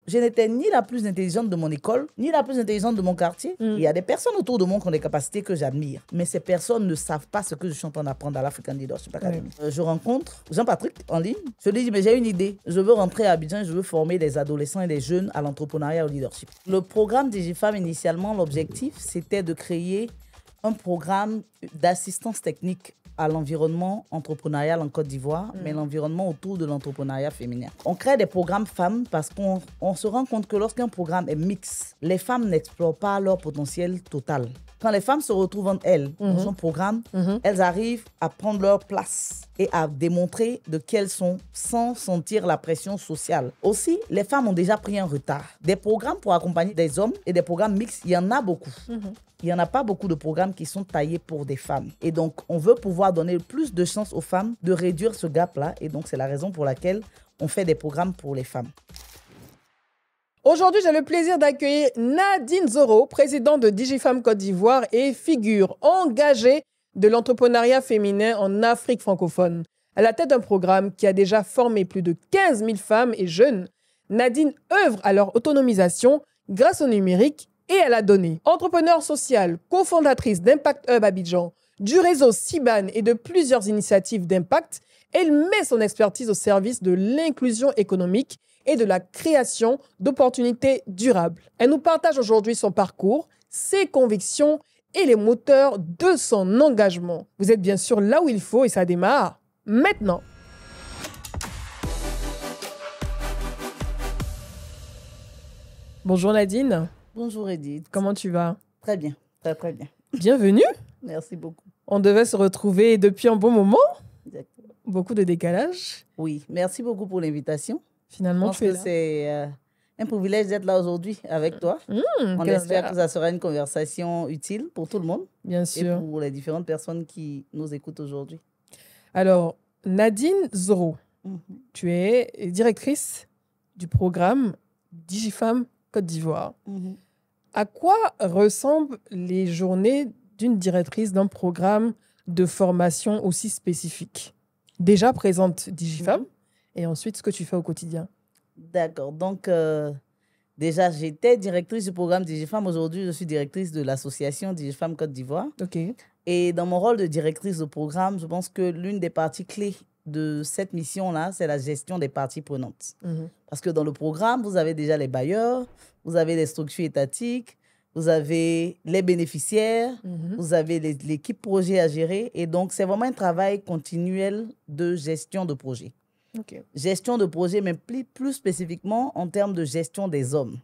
je n'étais ni la plus intelligente de mon école, ni la plus intelligente de mon quartier. Il y a des personnes autour de moi qui ont des capacités que j'admire. Mais ces personnes ne savent pas ce que je suis en train d'apprendre à l'African Leadership Academy. Je rencontre Jean-Patrick en ligne. Je lui dis, mais j'ai une idée. Je veux rentrer à Abidjan, je veux former des adolescents et des jeunes à l'entrepreneuriat et au leadership. Le programme DigiFemme, initialement, l'objectif, c'était de créer un programme d'assistance technique à l'environnement entrepreneurial en Côte d'Ivoire, mais l'environnement autour de l'entrepreneuriat féminin. On crée des programmes femmes parce qu'on se rend compte que lorsqu'un programme est mixte, les femmes n'explorent pas leur potentiel total. Quand les femmes se retrouvent entre elles dans son programme, elles arrivent à prendre leur place et à démontrer de qu'elles sont sans sentir la pression sociale. Aussi, les femmes ont déjà pris un retard. Des programmes pour accompagner des hommes et des programmes mixtes, il y en a beaucoup. Il n'y en a pas beaucoup de programmes qui sont taillés pour des femmes. Et donc, on veut pouvoir donner plus de chances aux femmes de réduire ce gap-là. Et donc, c'est la raison pour laquelle on fait des programmes pour les femmes. Aujourd'hui, j'ai le plaisir d'accueillir Nadine Zoro, présidente de DigiFemme Côte d'Ivoire et figure engagée de l'entrepreneuriat féminin en Afrique francophone. À la tête d'un programme qui a déjà formé plus de 15 000 femmes et jeunes, Nadine œuvre à leur autonomisation grâce au numérique et à la donnée. Entrepreneure sociale, cofondatrice d'Impact Hub Abidjan, du réseau CIBAN et de plusieurs initiatives d'impact, elle met son expertise au service de l'inclusion économique et de la création d'opportunités durables. Elle nous partage aujourd'hui son parcours, ses convictions et les moteurs de son engagement. Vous êtes bien sûr là où il faut et ça démarre maintenant. Bonjour Nadine. Bonjour Edith. Comment tu vas? Très bien, très très bien. Bienvenue. Merci beaucoup. On devait se retrouver depuis un bon moment. Exactement. Beaucoup de décalage. Oui, merci beaucoup pour l'invitation. Finalement, tu es là. C'est un privilège d'être là aujourd'hui avec toi. On espère que ça sera une conversation utile pour tout le monde. Bien sûr. Et pour les différentes personnes qui nous écoutent aujourd'hui. Alors, Nadine Zoro, tu es directrice du programme DigiFemme Côte d'Ivoire. À quoi ressemblent les journées d'une directrice d'un programme de formation aussi spécifique? Déjà présente DigiFemme et ensuite ce que tu fais au quotidien. D'accord. Donc, déjà, j'étais directrice du programme DigiFemme. Aujourd'hui, je suis directrice de l'association DigiFemme Côte d'Ivoire. OK. Et dans mon rôle de directrice de programme, je pense que l'une des parties clés de cette mission-là, c'est la gestion des parties prenantes. Parce que dans le programme, vous avez déjà les bailleurs, vous avez les structures étatiques, vous avez les bénéficiaires, vous avez l'équipe projet à gérer. Et donc, c'est vraiment un travail continuel de gestion de projet. Okay. Gestion de projet, mais plus spécifiquement en termes de gestion des hommes.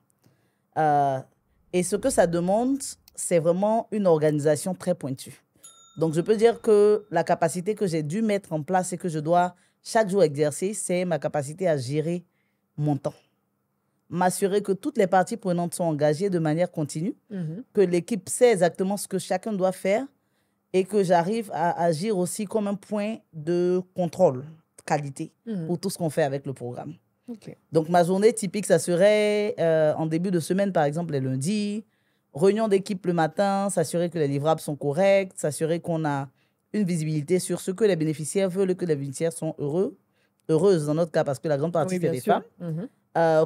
Et ce que ça demande, c'est vraiment une organisation très pointue. Donc, je peux dire que la capacité que j'ai dû mettre en place et que je dois chaque jour exercer, c'est ma capacité à gérer mon temps. M'assurer que toutes les parties prenantes sont engagées de manière continue, que l'équipe sait exactement ce que chacun doit faire et que j'arrive à agir aussi comme un point de contrôle qualité pour tout ce qu'on fait avec le programme. Okay. Donc, ma journée typique, ça serait en début de semaine, par exemple, les lundis, réunion d'équipe le matin, s'assurer que les livrables sont corrects, s'assurer qu'on a une visibilité sur ce que les bénéficiaires veulent et que les bénéficiaires sont heureuses dans notre cas, parce que la grande partie, c'est des femmes.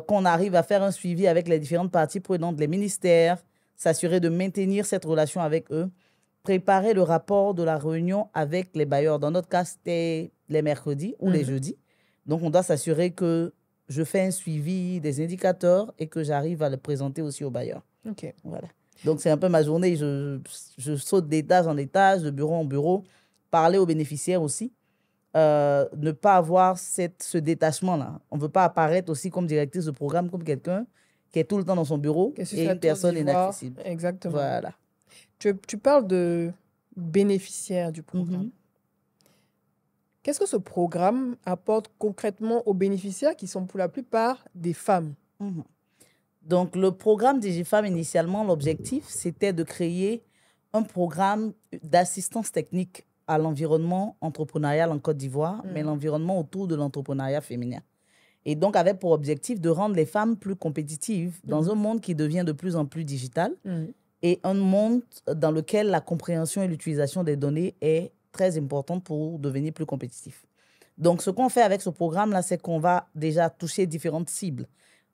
Qu'on arrive à faire un suivi avec les différentes parties prenantes, les ministères, s'assurer de maintenir cette relation avec eux, préparer le rapport de la réunion avec les bailleurs. Dans notre cas, c'était les mercredis ou les jeudis. Donc, on doit s'assurer que je fais un suivi des indicateurs et que j'arrive à le présenter aussi aux bailleurs. Okay. Voilà. Donc, c'est un peu ma journée. Je saute d'étage en étage, de bureau en bureau, parler aux bénéficiaires aussi. Ne pas avoir ce détachement-là. On ne veut pas apparaître aussi comme directrice de programme, comme quelqu'un qui est tout le temps dans son bureau et une personne inaccessible. Exactement. Voilà. Tu parles de bénéficiaires du programme. Qu'est-ce que ce programme apporte concrètement aux bénéficiaires qui sont pour la plupart des femmes? Donc, le programme DigiFemme, initialement, l'objectif, c'était de créer un programme d'assistance technique à l'environnement entrepreneurial en Côte d'Ivoire, mais l'environnement autour de l'entrepreneuriat féminin. Et donc, avec pour objectif de rendre les femmes plus compétitives dans un monde qui devient de plus en plus digital et un monde dans lequel la compréhension et l'utilisation des données est très importante pour devenir plus compétitif. Donc, ce qu'on fait avec ce programme-là, c'est qu'on va déjà toucher différentes cibles.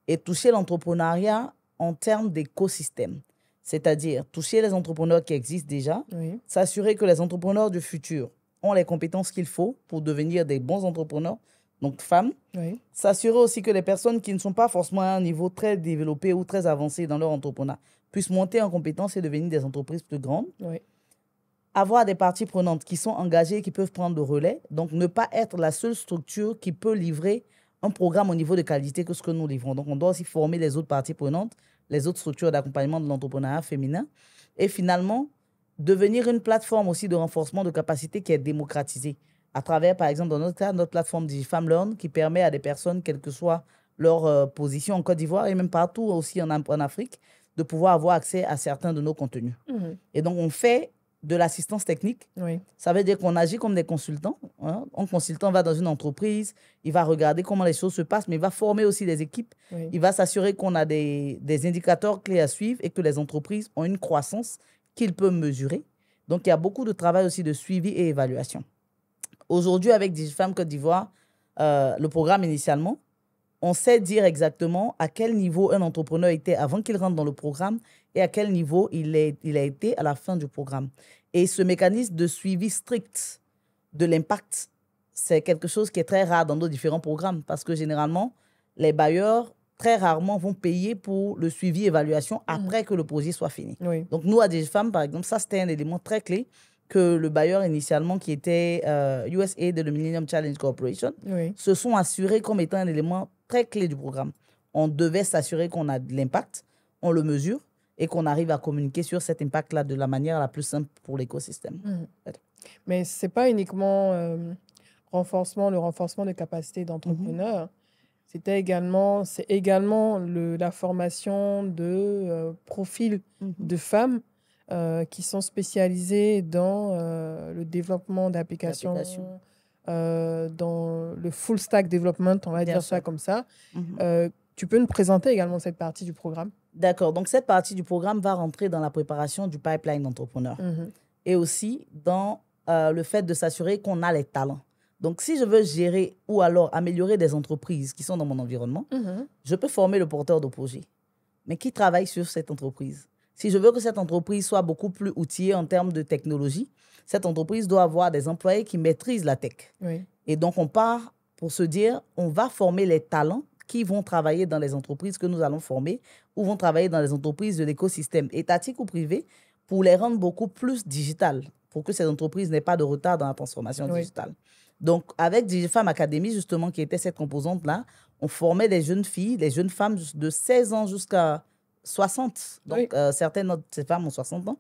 et toucher l'entrepreneuriat en termes d'écosystème. C'est-à-dire toucher les entrepreneurs qui existent déjà, s'assurer que les entrepreneurs du futur ont les compétences qu'il faut pour devenir des bons entrepreneurs, donc femmes. S'assurer aussi que les personnes qui ne sont pas forcément à un niveau très développé ou très avancé dans leur entrepreneuriat puissent monter en compétences et devenir des entreprises plus grandes. Avoir des parties prenantes qui sont engagées et qui peuvent prendre le relais. Donc, ne pas être la seule structure qui peut livrer un programme au niveau de qualité que ce que nous livrons. Donc, on doit aussi former les autres parties prenantes, les autres structures d'accompagnement de l'entrepreneuriat féminin. Et finalement, devenir une plateforme aussi de renforcement de capacité qui est démocratisée. À travers, par exemple, dans notre cas, notre plateforme DigiFemme Learn qui permet à des personnes, quelle que soit leur position en Côte d'Ivoire et même partout aussi en Afrique, de pouvoir avoir accès à certains de nos contenus. Et donc, on fait de l'assistance technique. Ça veut dire qu'on agit comme des consultants. Un consultant va dans une entreprise, il va regarder comment les choses se passent, mais il va former aussi des équipes. Il va s'assurer qu'on a des indicateurs clés à suivre et que les entreprises ont une croissance qu'il peut mesurer. Donc, il y a beaucoup de travail aussi de suivi et évaluation. Aujourd'hui, avec DigiFemme Côte d'Ivoire, le programme initialement, on sait dire exactement à quel niveau un entrepreneur était avant qu'il rentre dans le programme et à quel niveau il a été à la fin du programme. Et ce mécanisme de suivi strict de l'impact, c'est quelque chose qui est très rare dans nos différents programmes parce que généralement, les bailleurs, très rarement, vont payer pour le suivi et évaluation après que le projet soit fini. Donc, nous, à DigiFemme, par exemple, ça, c'était un élément très clé que le bailleur initialement, qui était USAID de le Millennium Challenge Corporation, se sont assurés comme étant un élément très clé du programme. On devait s'assurer qu'on a de l'impact, on le mesure et qu'on arrive à communiquer sur cet impact-là de la manière la plus simple pour l'écosystème. Mais ce n'est pas uniquement le renforcement de capacités d'entrepreneurs. C'est également la formation de profils de femmes qui sont spécialisées dans le développement d'applications, dans le full stack development, on va dire ça comme ça. Tu peux nous présenter également cette partie du programme? D'accord. Donc, cette partie du programme va rentrer dans la préparation du pipeline d'entrepreneurs et aussi dans le fait de s'assurer qu'on a les talents. Donc, si je veux gérer ou alors améliorer des entreprises qui sont dans mon environnement, je peux former le porteur de projet. Mais qui travaille sur cette entreprise? Si je veux que cette entreprise soit beaucoup plus outillée en termes de technologie, cette entreprise doit avoir des employés qui maîtrisent la tech. Et donc, on part pour se dire, on va former les talents qui vont travailler dans les entreprises que nous allons former ou vont travailler dans les entreprises de l'écosystème étatique ou privé pour les rendre beaucoup plus digitales, pour que ces entreprises n'aient pas de retard dans la transformation digitale. Donc, avec DigiFemme Academy, justement, qui était cette composante-là, on formait des jeunes filles, des jeunes femmes de 16 ans jusqu'à 60. Donc, certaines de ces femmes ont 60 ans,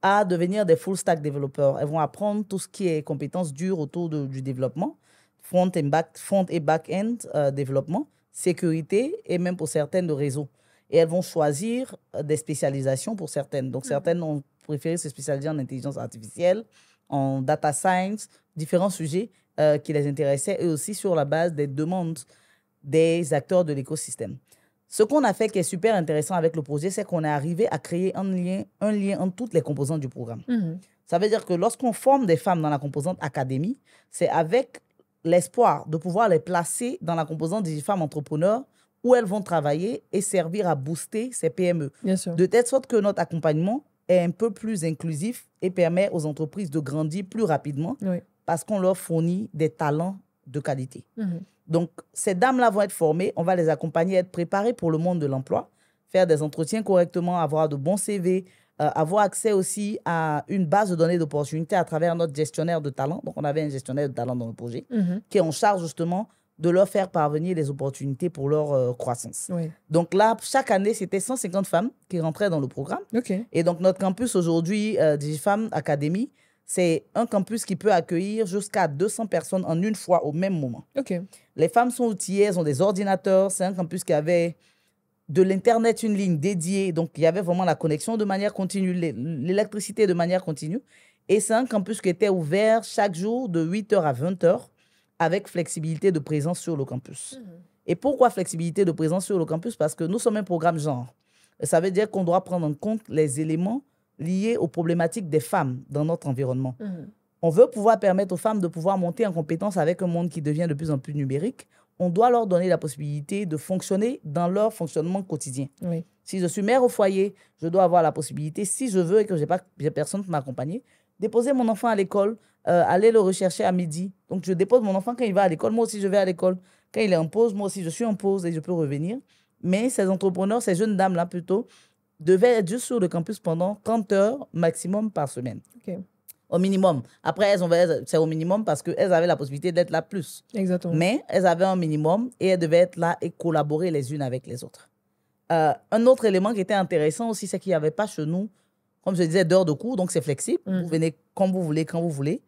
à devenir des full stack développeurs. Elles vont apprendre tout ce qui est compétences dures autour du développement, front et back-end développement, sécurité et même pour certaines de réseau. Et elles vont choisir des spécialisations pour certaines. Donc, certaines ont préféré se spécialiser en intelligence artificielle, en data science, différents sujets qui les intéressaient, et aussi sur la base des demandes des acteurs de l'écosystème. Ce qu'on a fait qui est super intéressant avec le projet, c'est qu'on est arrivé à créer un lien entre toutes les composantes du programme. Ça veut dire que lorsqu'on forme des femmes dans la composante académie, c'est avec l'espoir de pouvoir les placer dans la composante des femmes entrepreneurs où elles vont travailler et servir à booster ces PME. De telle sorte que notre accompagnement est un peu plus inclusif et permet aux entreprises de grandir plus rapidement parce qu'on leur fournit des talents de qualité. Donc, ces dames-là vont être formées, on va les accompagner, être préparées pour le monde de l'emploi, faire des entretiens correctement, avoir de bons CV, avoir accès aussi à une base de données d'opportunités à travers notre gestionnaire de talent. Donc, on avait un gestionnaire de talent dans le projet qui est en charge justement de leur faire parvenir les opportunités pour leur croissance. Donc là, chaque année, c'était 150 femmes qui rentraient dans le programme. Et donc, notre campus aujourd'hui, DigiFemme Academy, c'est un campus qui peut accueillir jusqu'à 200 personnes en une fois au même moment. Les femmes sont outillées, elles ont des ordinateurs. C'est un campus qui avait de l'Internet, une ligne dédiée. Donc, il y avait vraiment la connexion de manière continue, l'électricité de manière continue. Et c'est un campus qui était ouvert chaque jour de 8h à 20h avec flexibilité de présence sur le campus. Et pourquoi flexibilité de présence sur le campus? Parce que nous sommes un programme genre. Ça veut dire qu'on doit prendre en compte les éléments liés aux problématiques des femmes dans notre environnement. On veut pouvoir permettre aux femmes de pouvoir monter en compétence avec un monde qui devient de plus en plus numérique. on doit leur donner la possibilité de fonctionner dans leur fonctionnement quotidien. Oui. Si je suis mère au foyer, je dois avoir la possibilité, si je veux et que j'ai personne pour m'accompagner, déposer mon enfant à l'école, aller le rechercher à midi. Donc, je dépose mon enfant quand il va à l'école. Moi aussi, je vais à l'école. Quand il est en pause, moi aussi, je suis en pause et je peux revenir. Mais ces entrepreneurs, ces jeunes dames-là plutôt, devaient être juste sur le campus pendant 30 heures maximum par semaine. OK. Au minimum. Après, c'est au minimum parce qu'elles avaient la possibilité d'être là plus. Exactement. Mais elles avaient un minimum et elles devaient être là et collaborer les unes avec les autres. Un autre élément qui était intéressant aussi, c'est qu'il n'y avait pas chez nous, comme je disais, d'heures de cours, donc c'est flexible. Vous venez comme vous voulez, quand vous voulez.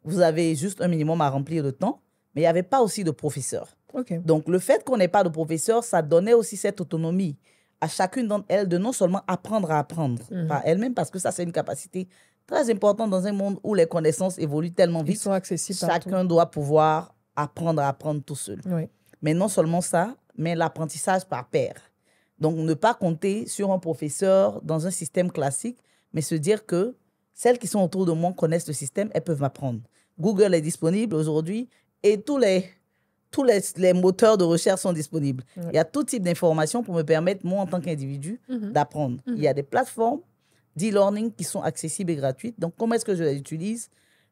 Vous avez juste un minimum à remplir de temps, mais il n'y avait pas aussi de professeur. OK. Donc, le fait qu'on n'ait pas de professeur, ça donnait aussi cette autonomie à chacune d'entre elles de non seulement apprendre à apprendre par elle-même, parce que ça, c'est une capacité très importante dans un monde où les connaissances évoluent tellement Ils vite. sont accessibles partout. Chacun doit pouvoir apprendre à apprendre tout seul. Oui. Mais non seulement ça, mais l'apprentissage par pair. Donc, ne pas compter sur un professeur dans un système classique, mais se dire que celles qui sont autour de moi connaissent le système, elles peuvent m'apprendre. Google est disponible aujourd'hui et tous les moteurs de recherche sont disponibles. Ouais. Il y a tout type d'informations pour me permettre, moi, en tant qu'individu, d'apprendre. Il y a des plateformes d'e-learning qui sont accessibles et gratuites. Donc, comment est-ce que je les utilise?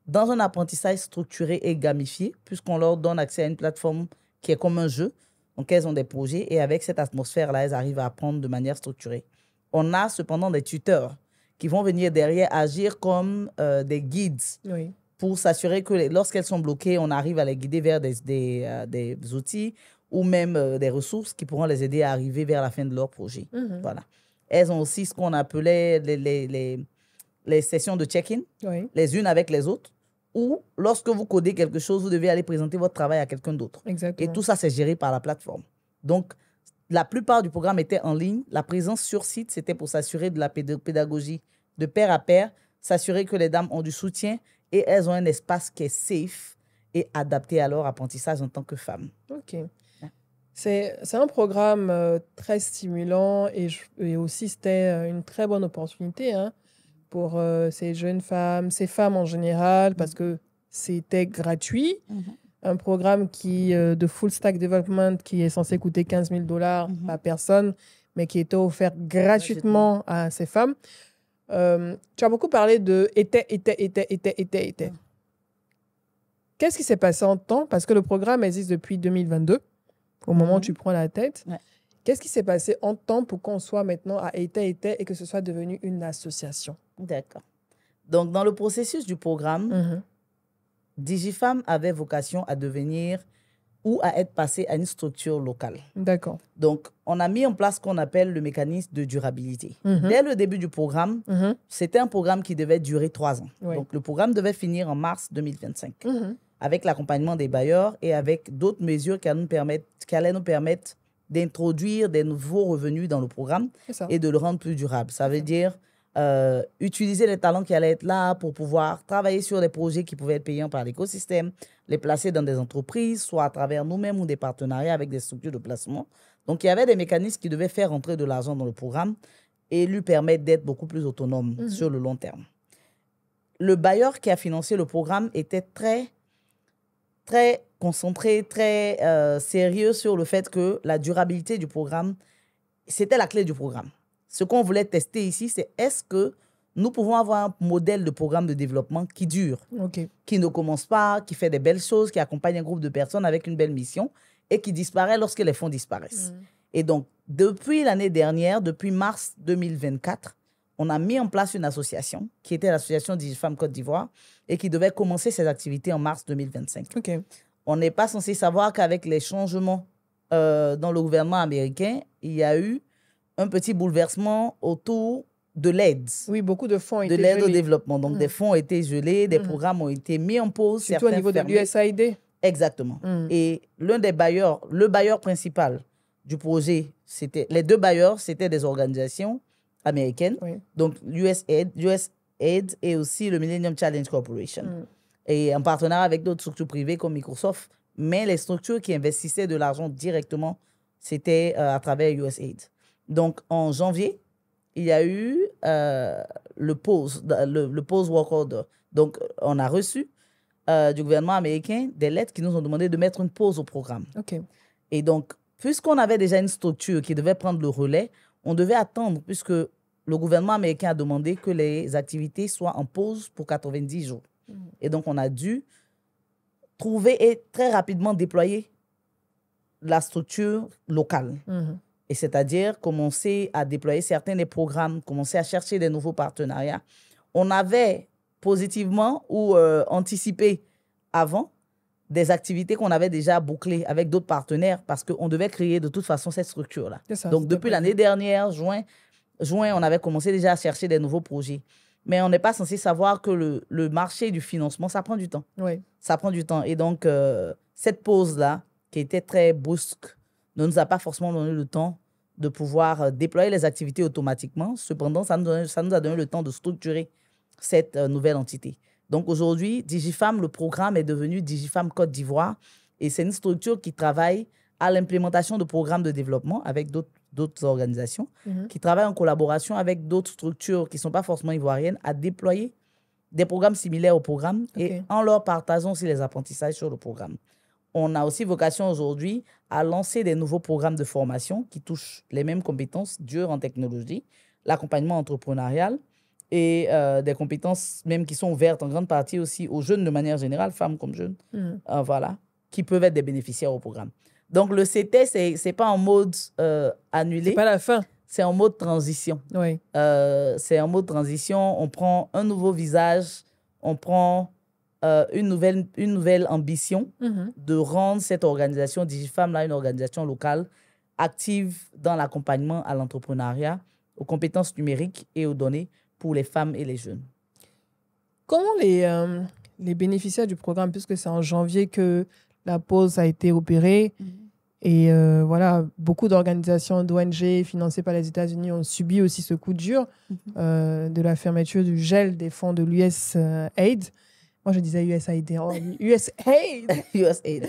Dans un apprentissage structuré et gamifié, puisqu'on leur donne accès à une plateforme qui est comme un jeu. Donc, elles ont des projets et avec cette atmosphère-là, elles arrivent à apprendre de manière structurée. On a cependant des tuteurs qui vont venir derrière agir comme des guides pour s'assurer que lorsqu'elles sont bloquées, on arrive à les guider vers des outils ou même des ressources qui pourront les aider à arriver vers la fin de leur projet. Voilà. Elles ont aussi ce qu'on appelait les sessions de check-in, les unes avec les autres, où lorsque vous codez quelque chose, vous devez aller présenter votre travail à quelqu'un d'autre. Exactement. Et tout ça, c'est géré par la plateforme. Donc, la plupart du programme était en ligne. La présence sur site, c'était pour s'assurer de la pédagogie de pair à pair, s'assurer que les dames ont du soutien et elles ont un espace qui est safe et adapté à leur apprentissage en tant que femmes. OK. C'est un programme très stimulant et aussi c'était une très bonne opportunité pour ces jeunes femmes, ces femmes en général, parce que c'était gratuit. Un programme de Full Stack Development qui est censé coûter $15,000 par personne, mais qui était offert gratuitement à ces femmes. Tu as beaucoup parlé de était. Qu'est-ce qui s'est passé en temps? Parce que le programme existe depuis 2022, au moment où tu prends la tête. Qu'est-ce qui s'est passé en temps pour qu'on soit maintenant à était et que ce soit devenu une association? D'accord. Donc, dans le processus du programme, DigiFemme avait vocation à devenir ou à être passé à une structure locale. D'accord. Donc, on a mis en place ce qu'on appelle le mécanisme de durabilité. Dès le début du programme, c'était un programme qui devait durer 3 ans. Donc, le programme devait finir en mars 2025 avec l'accompagnement des bailleurs et avec d'autres mesures qui allaient nous permettre d'introduire des nouveaux revenus dans le programme et de le rendre plus durable. Ça veut dire utiliser les talents qui allaient être là pour pouvoir travailler sur des projets qui pouvaient être payants par l'écosystème, les placer dans des entreprises, soit à travers nous-mêmes ou des partenariats avec des structures de placement. Donc, il y avait des mécanismes qui devaient faire rentrer de l'argent dans le programme et lui permettre d'être beaucoup plus autonome sur le long terme. Le bailleur qui a financé le programme était très concentré, très sérieux sur le fait que la durabilité du programme, c'était la clé du programme. Ce qu'on voulait tester ici, c'est est-ce que nous pouvons avoir un modèle de programme de développement qui dure, qui ne commence pas, qui fait des belles choses, qui accompagne un groupe de personnes avec une belle mission et qui disparaît lorsque les fonds disparaissent. Et donc, depuis l'année dernière, depuis mars 2024, on a mis en place une association qui était l'association DigiFemme Côte d'Ivoire et qui devait commencer ses activités en mars 2025. On n'est pas censé savoir qu'avec les changements dans le gouvernement américain, il y a eu un petit bouleversement autour de l'aide. Oui, beaucoup de fonds ont été gelés. De l'aide au développement. Donc, des fonds ont été gelés, des programmes ont été mis en pause. Surtout au niveau de l'USAID. Exactement. Et le bailleur principal du projet, les 2 bailleurs, c'était des organisations américaines. Donc, USAID et aussi le Millennium Challenge Corporation. Et en partenariat avec d'autres structures privées comme Microsoft. Mais les structures qui investissaient de l'argent directement, c'était à travers USAID. Donc, en janvier, il y a eu le pause work order. Donc, on a reçu du gouvernement américain des lettres qui nous ont demandé de mettre une pause au programme. Et donc, puisqu'on avait déjà une structure qui devait prendre le relais, on devait attendre, puisque le gouvernement américain a demandé que les activités soient en pause pour 90 jours. Et donc, on a dû trouver et très rapidement déployer la structure locale. Et c'est-à-dire commencer à déployer certains des programmes, commencer à chercher des nouveaux partenariats. On avait positivement ou anticipé avant des activités qu'on avait déjà bouclées avec d'autres partenaires parce qu'on devait créer de toute façon cette structure-là. Donc, depuis l'année dernière, juin, on avait commencé déjà à chercher des nouveaux projets. Mais on n'est pas censé savoir que le marché du financement, ça prend du temps. Oui. Ça prend du temps. Et donc, cette pause-là, qui était très brusque, ne nous a pas forcément donné le temps de pouvoir déployer les activités automatiquement. Cependant, ça nous a donné le temps de structurer cette nouvelle entité. Donc, aujourd'hui, DigiFam, le programme est devenu DigiFam Côte d'Ivoire. Et c'est une structure qui travaille à l'implémentation de programmes de développement avec d'autres organisations, qui travaillent en collaboration avec d'autres structures qui ne sont pas forcément ivoiriennes à déployer des programmes similaires au programme et en leur partageant aussi les apprentissages sur le programme. On a aussi vocation aujourd'hui à lancer des nouveaux programmes de formation qui touchent les mêmes compétences dures en technologie, l'accompagnement entrepreneurial et des compétences même qui sont ouvertes en grande partie aussi aux jeunes de manière générale, femmes comme jeunes, voilà, qui peuvent être des bénéficiaires au programme. Donc, le CT, ce n'est pas en mode annulé. C'est pas la fin. C'est en mode transition. Oui. C'est en mode transition. On prend un nouveau visage, on prend une nouvelle ambition de rendre cette organisation DigiFam là, une organisation locale active dans l'accompagnement à l'entrepreneuriat, aux compétences numériques et aux données pour les femmes et les jeunes. Comment les bénéficiaires du programme, puisque c'est en janvier que la pause a été opérée, et voilà, beaucoup d'organisations d'ONG financées par les États-Unis ont subi aussi ce coup dur de la fermeture du gel des fonds de l'USAID. Moi, je disais USAID. USAID. USAID.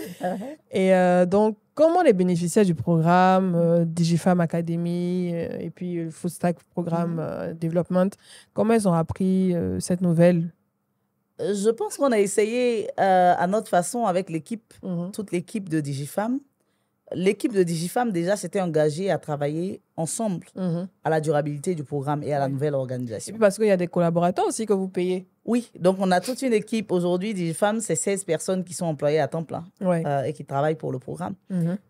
Et donc, comment les bénéficiaires du programme DigiFam Academy et puis le Full Stack Programme Development, comment ils ont appris cette nouvelle? Je pense qu'on a essayé à notre façon avec l'équipe, toute l'équipe de DigiFam. L'équipe de DigiFam, déjà, s'était engagée à travailler ensemble à la durabilité du programme et à la nouvelle organisation. Et puis parce qu'il y a des collaborateurs aussi que vous payez. Oui, donc on a toute une équipe. Aujourd'hui, DigiFam, c'est 16 personnes qui sont employées à temps plein et qui travaillent pour le programme.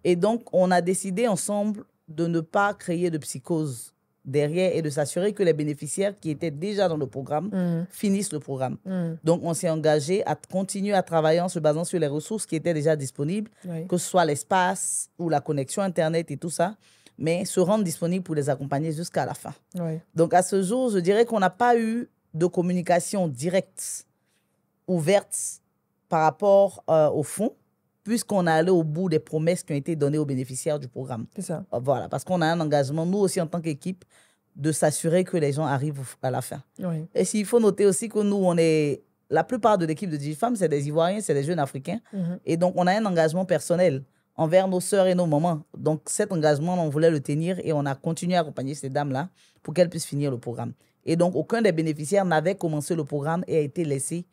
Et donc, on a décidé ensemble de ne pas créer de psychose derrière et de s'assurer que les bénéficiaires qui étaient déjà dans le programme finissent le programme. Donc, on s'est engagé à continuer à travailler en se basant sur les ressources qui étaient déjà disponibles, que ce soit l'espace ou la connexion Internet et tout ça, mais se rendre disponible pour les accompagner jusqu'à la fin. Donc, à ce jour, je dirais qu'on n'a pas eu de communication directe, ouverte par rapport au fonds, puisqu'on est allé au bout des promesses qui ont été données aux bénéficiaires du programme. C'est ça. Voilà, parce qu'on a un engagement, nous aussi en tant qu'équipe, de s'assurer que les gens arrivent à la fin. Et s'il faut noter aussi que nous, la plupart de l'équipe de DigiFam, c'est des Ivoiriens, c'est des jeunes Africains. Et donc, on a un engagement personnel envers nos sœurs et nos mamans. Donc, cet engagement, on voulait le tenir et on a continué à accompagner ces dames-là pour qu'elles puissent finir le programme. Et donc, aucun des bénéficiaires n'avait commencé le programme et a été laissé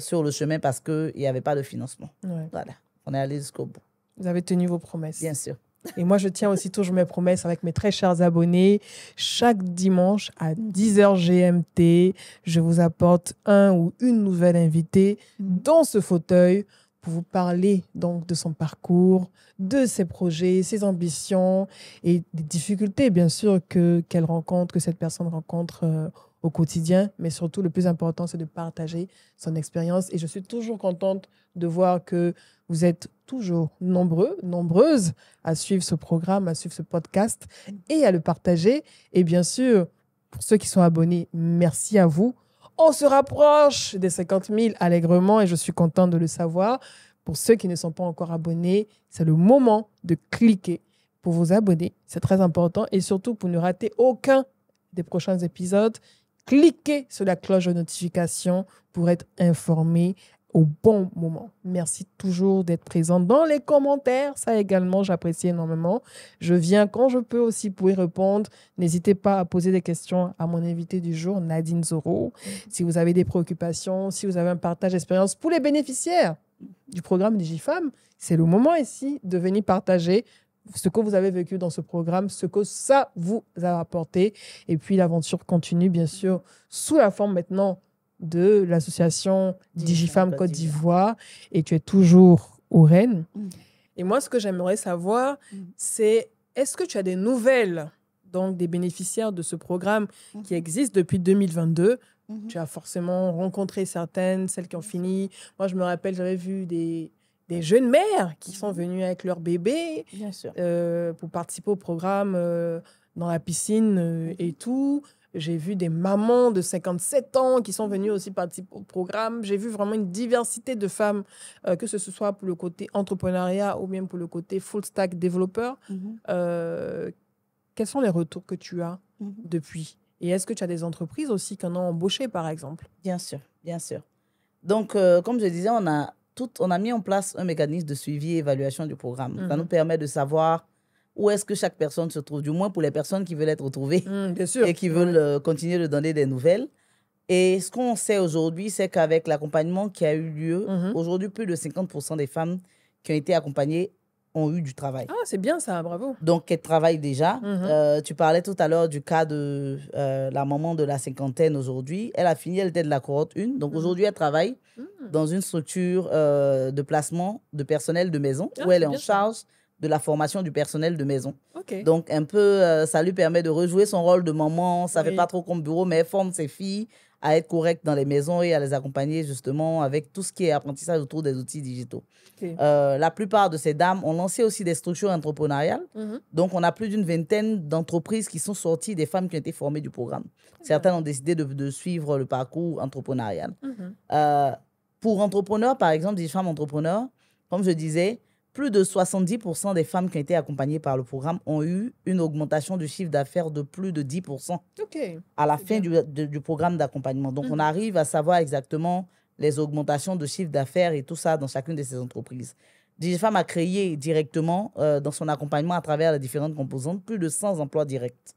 sur le chemin parce qu'il n'y avait pas de financement. Voilà. On est allé jusqu'au bout. Vous avez tenu vos promesses. Bien sûr. Et moi, je tiens aussi toujours mes promesses avec mes très chers abonnés. Chaque dimanche à 10h GMT, je vous apporte un ou une nouvelle invitée dans ce fauteuil pour vous parler donc de son parcours, de ses projets, ses ambitions et des difficultés, bien sûr, que cette personne rencontre au quotidien. Mais surtout, le plus important, c'est de partager son expérience. Et je suis toujours contente de voir que vous êtes toujours nombreuses à suivre ce programme, à suivre ce podcast et à le partager. Et bien sûr, pour ceux qui sont abonnés, merci à vous. On se rapproche des 50 000 allègrement et je suis contente de le savoir. Pour ceux qui ne sont pas encore abonnés, c'est le moment de cliquer pour vous abonner. C'est très important. Et surtout, pour ne rater aucun des prochains épisodes, cliquez sur la cloche de notification pour être informé au bon moment. Merci toujours d'être présent dans les commentaires. Ça également, j'apprécie énormément. Je viens quand je peux aussi pour y répondre. N'hésitez pas à poser des questions à mon invité du jour, Nadine Zoro. Si vous avez des préoccupations, si vous avez un partage d'expérience pour les bénéficiaires du programme DigiFemme, c'est le moment ici de venir partager ce que vous avez vécu dans ce programme, ce que ça vous a apporté. Et puis l'aventure continue, bien sûr, sous la forme maintenant de l'association DigiFemme Côte d'Ivoire. Et tu es toujours au Rennes. Et moi, ce que j'aimerais savoir, c'est est-ce que tu as des nouvelles donc, des bénéficiaires de ce programme qui existe depuis 2022 ? Tu as forcément rencontré certaines, celles qui ont fini. Moi, je me rappelle, j'avais vu des jeunes mères qui sont venues avec leur bébé pour participer au programme dans la piscine et tout. J'ai vu des mamans de 57 ans qui sont venues aussi participer au programme. J'ai vu vraiment une diversité de femmes, que ce soit pour le côté entrepreneuriat ou bien pour le côté full stack développeur. Quels sont les retours que tu as depuis ? Et est-ce que tu as des entreprises aussi qui en ont embauché, par exemple ? Bien sûr, bien sûr. Donc, comme je disais, on a mis en place un mécanisme de suivi et évaluation du programme. Ça nous permet de savoir où est-ce que chaque personne se trouve, du moins pour les personnes qui veulent être retrouvées bien sûr. Et qui veulent continuer de donner des nouvelles. Et ce qu'on sait aujourd'hui, c'est qu'avec l'accompagnement qui a eu lieu, aujourd'hui, plus de 50% des femmes qui ont été accompagnées ont eu du travail. Ah, c'est bien ça, bravo. Donc, elles travaillent déjà. Tu parlais tout à l'heure du cas de la maman de la cinquantaine aujourd'hui. Elle a fini, elle était de la cohorte 1. Donc, aujourd'hui, elle travaille dans une structure de placement de personnel de maison où elle est en charge de la formation du personnel de maison. Donc, un peu, ça lui permet de rejouer son rôle de maman. Ça ne fait pas trop comme bureau, mais elle forme ses filles à être correctes dans les maisons et à les accompagner justement avec tout ce qui est apprentissage autour des outils digitaux. La plupart de ces dames ont lancé aussi des structures entrepreneuriales. Donc, on a plus d'une vingtaine d'entreprises qui sont sorties des femmes qui ont été formées du programme. Certaines ont décidé de suivre le parcours entrepreneurial. Pour entrepreneurs, par exemple, des femmes entrepreneurs, comme je disais, plus de 70% des femmes qui ont été accompagnées par le programme ont eu une augmentation du chiffre d'affaires de plus de 10% à la fin du programme d'accompagnement. Donc, on arrive à savoir exactement les augmentations de chiffre d'affaires et tout ça dans chacune de ces entreprises. DigiFemme a créé directement, dans son accompagnement à travers les différentes composantes, plus de 100 emplois directs.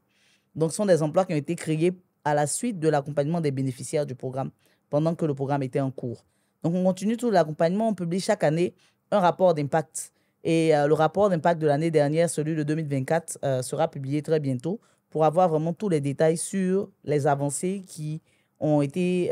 Donc, ce sont des emplois qui ont été créés à la suite de l'accompagnement des bénéficiaires du programme, pendant que le programme était en cours. Donc, on continue tout l'accompagnement. On publie chaque année un rapport d'impact. Et le rapport d'impact de l'année dernière, celui de 2024, sera publié très bientôt pour avoir vraiment tous les détails sur les avancées qui ont été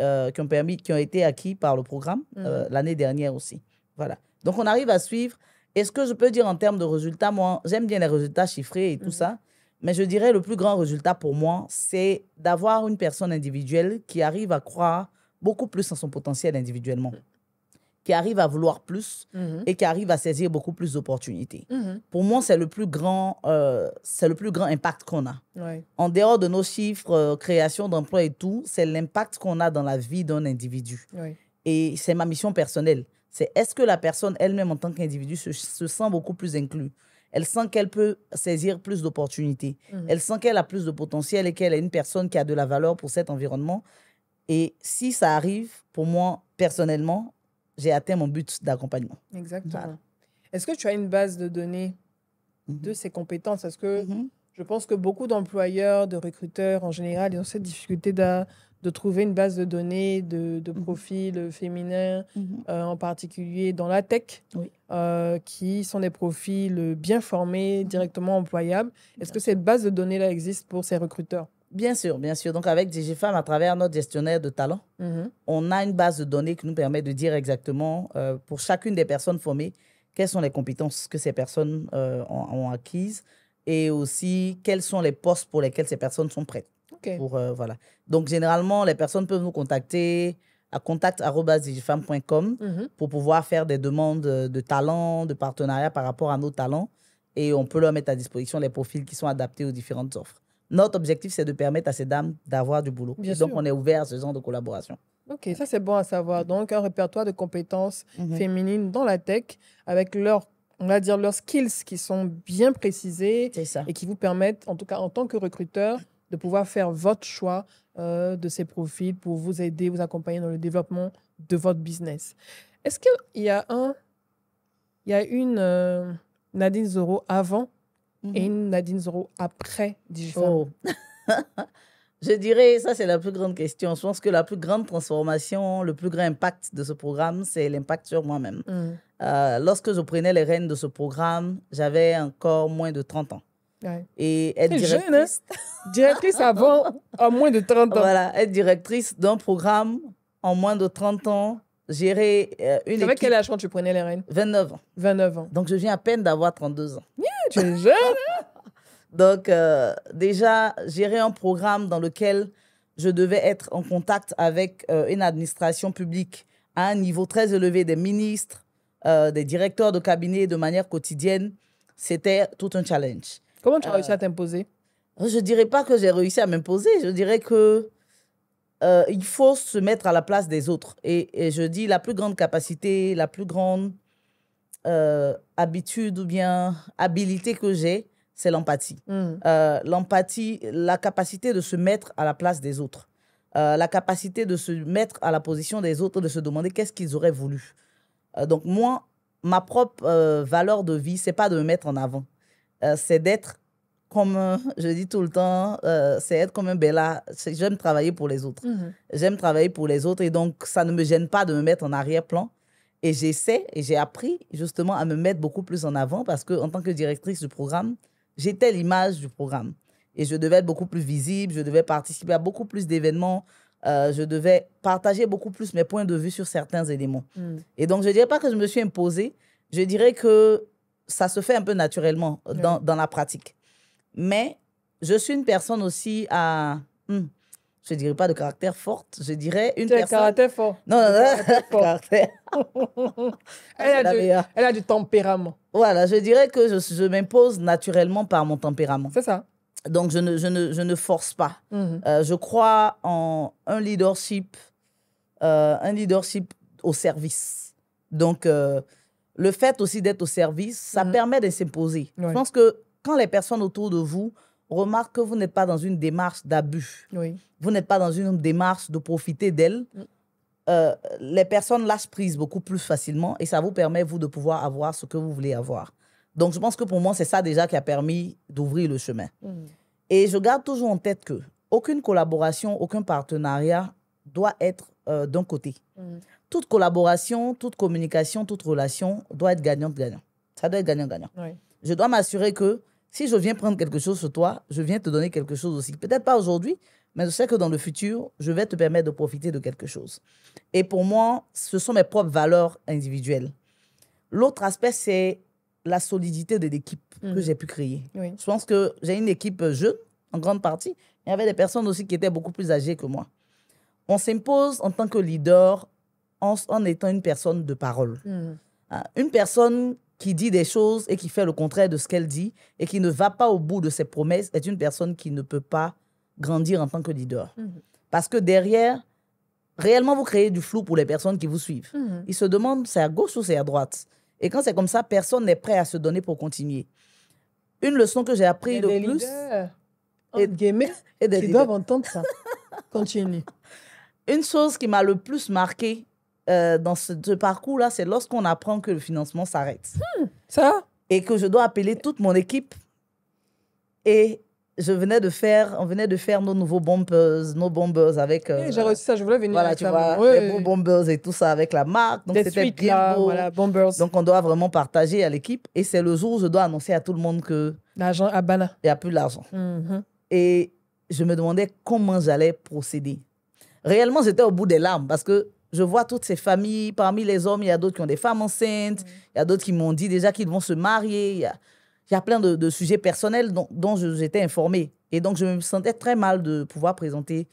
acquis par le programme l'année dernière aussi. Voilà. Donc, on arrive à suivre. Et ce que je peux dire en termes de résultats, moi, j'aime bien les résultats chiffrés et tout ça, mais je dirais le plus grand résultat pour moi, c'est d'avoir une personne individuelle qui arrive à croire beaucoup plus en son potentiel individuellement, qui arrive à vouloir plus et qui arrive à saisir beaucoup plus d'opportunités. Pour moi, c'est le plus grand impact qu'on a. En dehors de nos chiffres, création d'emplois et tout, c'est l'impact qu'on a dans la vie d'un individu. Et c'est ma mission personnelle. C'est est-ce que la personne elle-même, en tant qu'individu, se sent beaucoup plus inclus? Elle sent qu'elle peut saisir plus d'opportunités. Elle sent qu'elle a plus de potentiel et qu'elle est une personne qui a de la valeur pour cet environnement. Et si ça arrive, pour moi, personnellement, j'ai atteint mon but d'accompagnement. Exactement. Voilà. Est-ce que tu as une base de données de ces compétences? Parce que je pense que beaucoup d'employeurs, de recruteurs en général, ils ont cette difficulté de trouver une base de données de profils féminins, en particulier dans la tech, qui sont des profils bien formés, directement employables. Est-ce que cette base de données-là existe pour ces recruteurs? Bien sûr, bien sûr. Donc, avec DigiFemme, à travers notre gestionnaire de talent, on a une base de données qui nous permet de dire exactement, pour chacune des personnes formées, quelles sont les compétences que ces personnes ont acquises et aussi quels sont les postes pour lesquels ces personnes sont prêtes. Voilà. Donc, généralement, les personnes peuvent nous contacter à contact@digifemme.com pour pouvoir faire des demandes de talents, de partenariats par rapport à nos talents et on peut leur mettre à disposition les profils qui sont adaptés aux différentes offres. Notre objectif, c'est de permettre à ces dames d'avoir du boulot. Donc, on est ouvert à ce genre de collaboration. OK, ça, c'est bon à savoir. Donc, un répertoire de compétences féminines dans la tech avec leurs skills qui sont bien précisés et qui vous permettent, en tout cas, en tant que recruteur, de pouvoir faire votre choix de ces profils pour vous aider, vous accompagner dans le développement de votre business. Est-ce qu'il y a une Nadine Zoro avant et une Nadine Zoro après DigiFemme? Je dirais, ça c'est la plus grande question. Je pense que la plus grande transformation, le plus grand impact de ce programme, c'est l'impact sur moi-même. Lorsque je prenais les rênes de ce programme, j'avais encore moins de 30 ans. Ouais. Et être C'est jeune, directrice, hein? Directrice avant, à moins de 30 ans. voilà, être directrice d'un programme en moins de 30 ans, gérer une Tu avais équipe, quel âge quand tu prenais les rênes? 29 ans. 29 ans. Donc je viens à peine d'avoir 32 ans. Tu es jeune. Donc, déjà, gérer un programme dans lequel je devais être en contact avec une administration publique à un niveau très élevé, des ministres, des directeurs de cabinet de manière quotidienne, c'était tout un challenge. Comment tu as réussi à t'imposer? Je ne dirais pas que j'ai réussi à m'imposer, je dirais que il faut se mettre à la place des autres. Et je dis la plus grande capacité, la plus grande habitude ou bien habilité que j'ai, c'est l'empathie. L'empathie, la capacité de se mettre à la place des autres. La capacité de se mettre à la position des autres, de se demander qu'est-ce qu'ils auraient voulu. Donc moi, ma propre valeur de vie, c'est pas de me mettre en avant. C'est d'être comme, je dis tout le temps, c'est être comme un Bella. J'aime travailler pour les autres. J'aime travailler pour les autres et donc ça ne me gêne pas de me mettre en arrière-plan. Et j'essaie et j'ai appris justement à me mettre beaucoup plus en avant parce qu'en tant que directrice du programme, j'étais l'image du programme. Et je devais être beaucoup plus visible, je devais participer à beaucoup plus d'événements, je devais partager beaucoup plus mes points de vue sur certains éléments. Et donc, je ne dirais pas que je me suis imposée, je dirais que ça se fait un peu naturellement dans la pratique. Mais je suis une personne aussi à... je ne dirais pas de caractère forte, je dirais une personne... caractère fort. Non, caractère. Elle a du tempérament. Voilà, je dirais que je m'impose naturellement par mon tempérament. C'est ça. Donc, je ne force pas. Je crois en un leadership au service. Donc, le fait aussi d'être au service, ça permet de s'imposer. Je pense que quand les personnes autour de vous remarquent que vous n'êtes pas dans une démarche d'abus, vous n'êtes pas dans une démarche de profiter d'elles, les personnes lâchent prise beaucoup plus facilement et ça vous permet, vous, de pouvoir avoir ce que vous voulez avoir. Donc, je pense que pour moi, c'est ça déjà qui a permis d'ouvrir le chemin. Et je garde toujours en tête que aucune collaboration, aucun partenariat doit être d'un côté. Toute collaboration, toute communication, toute relation doit être gagnant-gagnant. Ça doit être gagnant-gagnant. Je dois m'assurer que si je viens prendre quelque chose sur toi, je viens te donner quelque chose aussi. Peut-être pas aujourd'hui, mais je sais que dans le futur, je vais te permettre de profiter de quelque chose. Et pour moi, ce sont mes propres valeurs individuelles. L'autre aspect, c'est la solidité de l'équipe que j'ai pu créer. Je pense que j'ai une équipe jeune, en grande partie. Il y avait des personnes aussi qui étaient beaucoup plus âgées que moi. On s'impose en tant que leader en étant une personne de parole. Une personne qui dit des choses et qui fait le contraire de ce qu'elle dit et qui ne va pas au bout de ses promesses est une personne qui ne peut pas grandir en tant que leader. Parce que derrière, réellement, vous créez du flou pour les personnes qui vous suivent. Ils se demandent c'est à gauche ou c'est à droite. Et quand c'est comme ça, personne n'est prêt à se donner pour continuer. Une leçon que j'ai appris le plus... Ils doivent entendre ça. Continue. Une chose qui m'a le plus marqué dans ce parcours-là, c'est lorsqu'on apprend que le financement s'arrête. Ça? Et que je dois appeler toute mon équipe. Et on venait de faire nos nouveaux bombers avec... j'ai reçu ça, je voulais venir voilà, avec tu ça. vois, les beaux bombers et tout ça avec la marque. Donc, c'était bien là, beau. voilà, bombers. Donc, on doit vraiment partager à l'équipe. Et c'est le jour où je dois annoncer à tout le monde que... L'argent à Bana. Il n'y a plus d'argent. Et je me demandais comment j'allais procéder. Réellement, j'étais au bout des larmes parce que je vois toutes ces familles. Parmi les hommes, il y a d'autres qui ont des femmes enceintes. Il y a d'autres qui m'ont dit déjà qu'ils vont se marier. Il y a plein de sujets personnels dont j'étais informée. Et donc, je me sentais très mal de pouvoir présenter.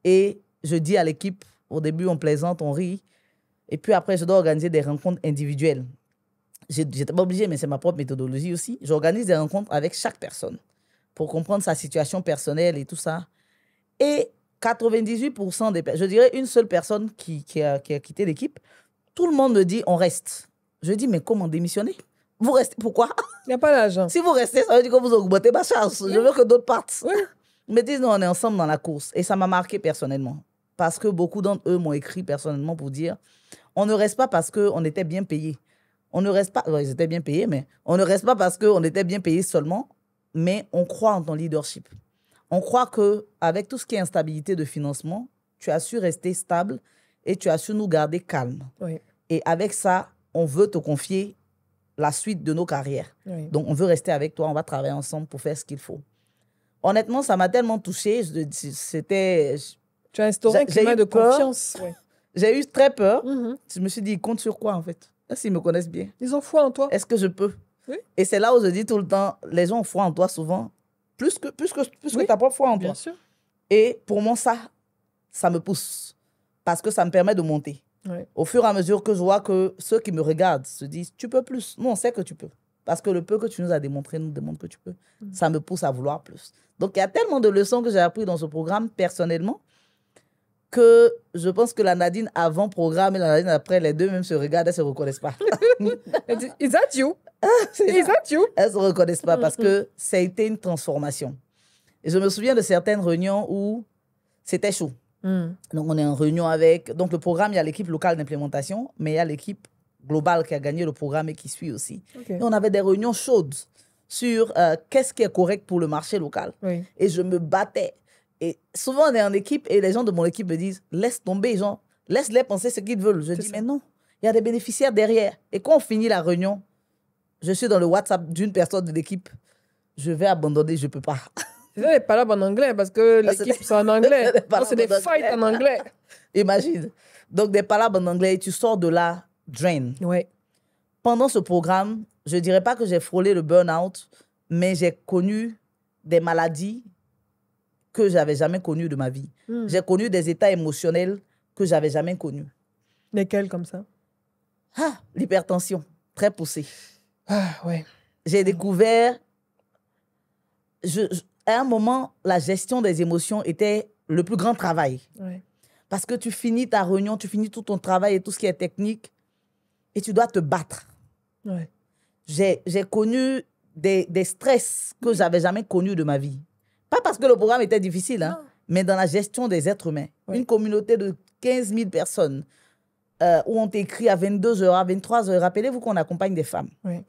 Et je dis à l'équipe, au début, on plaisante, on rit. Et puis après, je dois organiser des rencontres individuelles. Je n'étais pas obligée, mais c'est ma propre méthodologie aussi. J'organise des rencontres avec chaque personne pour comprendre sa situation personnelle et tout ça. Et 98% des personnes, je dirais une seule personne qui a quitté l'équipe, tout le monde me dit, on reste. Je dis, mais comment démissionner? Vous restez, pourquoi? Il n'y a pas d'argent. Si vous restez, ça veut dire que vous augmentez ma charge. Je veux que d'autres partent. Ils me disent, non, on est ensemble dans la course. Et ça m'a marqué personnellement. Parce que beaucoup d'entre eux m'ont écrit personnellement pour dire, on ne reste pas parce qu'on était bien payés. On ne reste pas, ils étaient bien payés, mais on ne reste pas parce qu'on était bien payés seulement, mais on croit en ton leadership. On croit qu'avec tout ce qui est instabilité de financement, tu as su rester stable et tu as su nous garder calmes. Oui. Et avec ça, on veut te confier la suite de nos carrières. Oui. Donc, on veut rester avec toi, on va travailler ensemble pour faire ce qu'il faut. Honnêtement, ça m'a tellement touchée. C'était... Tu as instauré un climat de confiance. Oui. J'ai eu très peur. Je me suis dit, ils comptent sur quoi, en fait? Est-ce qu'ils me connaissent bien? Ils ont foi en toi. Est-ce que je peux? Oui. Et c'est là où je dis tout le temps, les gens ont foi en toi souvent, plus que ta propre foi en toi. Bien sûr. Et pour moi, ça me pousse. Parce que ça me permet de monter. Oui. Au fur et à mesure que je vois que ceux qui me regardent se disent, tu peux plus. Nous, on sait que tu peux. Parce que le peu que tu nous as démontré nous démontre que tu peux. Ça me pousse à vouloir plus. Donc, il y a tellement de leçons que j'ai apprises dans ce programme, personnellement, que je pense que la Nadine avant programme et la Nadine après, les deux même se regardent, elles ne se reconnaissent pas. Is that you? Is that you? Elles ne se reconnaissent pas parce que ça a été une transformation. Et je me souviens de certaines réunions où c'était chaud. Donc, on est en réunion avec... Donc, le programme, il y a l'équipe locale d'implémentation, mais il y a l'équipe globale qui a gagné le programme et qui suit aussi. Okay. Et on avait des réunions chaudes sur qu'est-ce qui est correct pour le marché local. Oui. Et je me battais. Et souvent, on est en équipe et les gens de mon équipe me disent, laisse tomber, genre, laisse-les penser ce qu'ils veulent. Je dis, mais non, il y a des bénéficiaires derrière. Et quand on finit la réunion, je suis dans le WhatsApp d'une personne de l'équipe, je vais abandonner, je ne peux pas. C'est ça les palabres en anglais, parce que l'équipe, c'est en anglais. C'est des fights en anglais. Imagine. Donc, des palabres en anglais, et tu sors de là, drain. Ouais. Pendant ce programme, je ne dirais pas que j'ai frôlé le burn-out, mais j'ai connu des maladies que je n'avais jamais connues de ma vie. J'ai connu des états émotionnels que je n'avais jamais connus. Lesquels, comme ça? L'hypertension, très poussée. Ouais. J'ai découvert... à un moment, la gestion des émotions était le plus grand travail. Ouais. Parce que tu finis ta réunion, tu finis tout ton travail et tout ce qui est technique, et tu dois te battre. Ouais. J'ai connu des stress que je n'avais jamais connus de ma vie. Pas parce que le programme était difficile, hein, mais dans la gestion des êtres humains. Ouais. Une communauté de 15 000 personnes où on t'écrit à 22 h, à 23 h. Rappelez-vous qu'on accompagne des femmes. Ouais.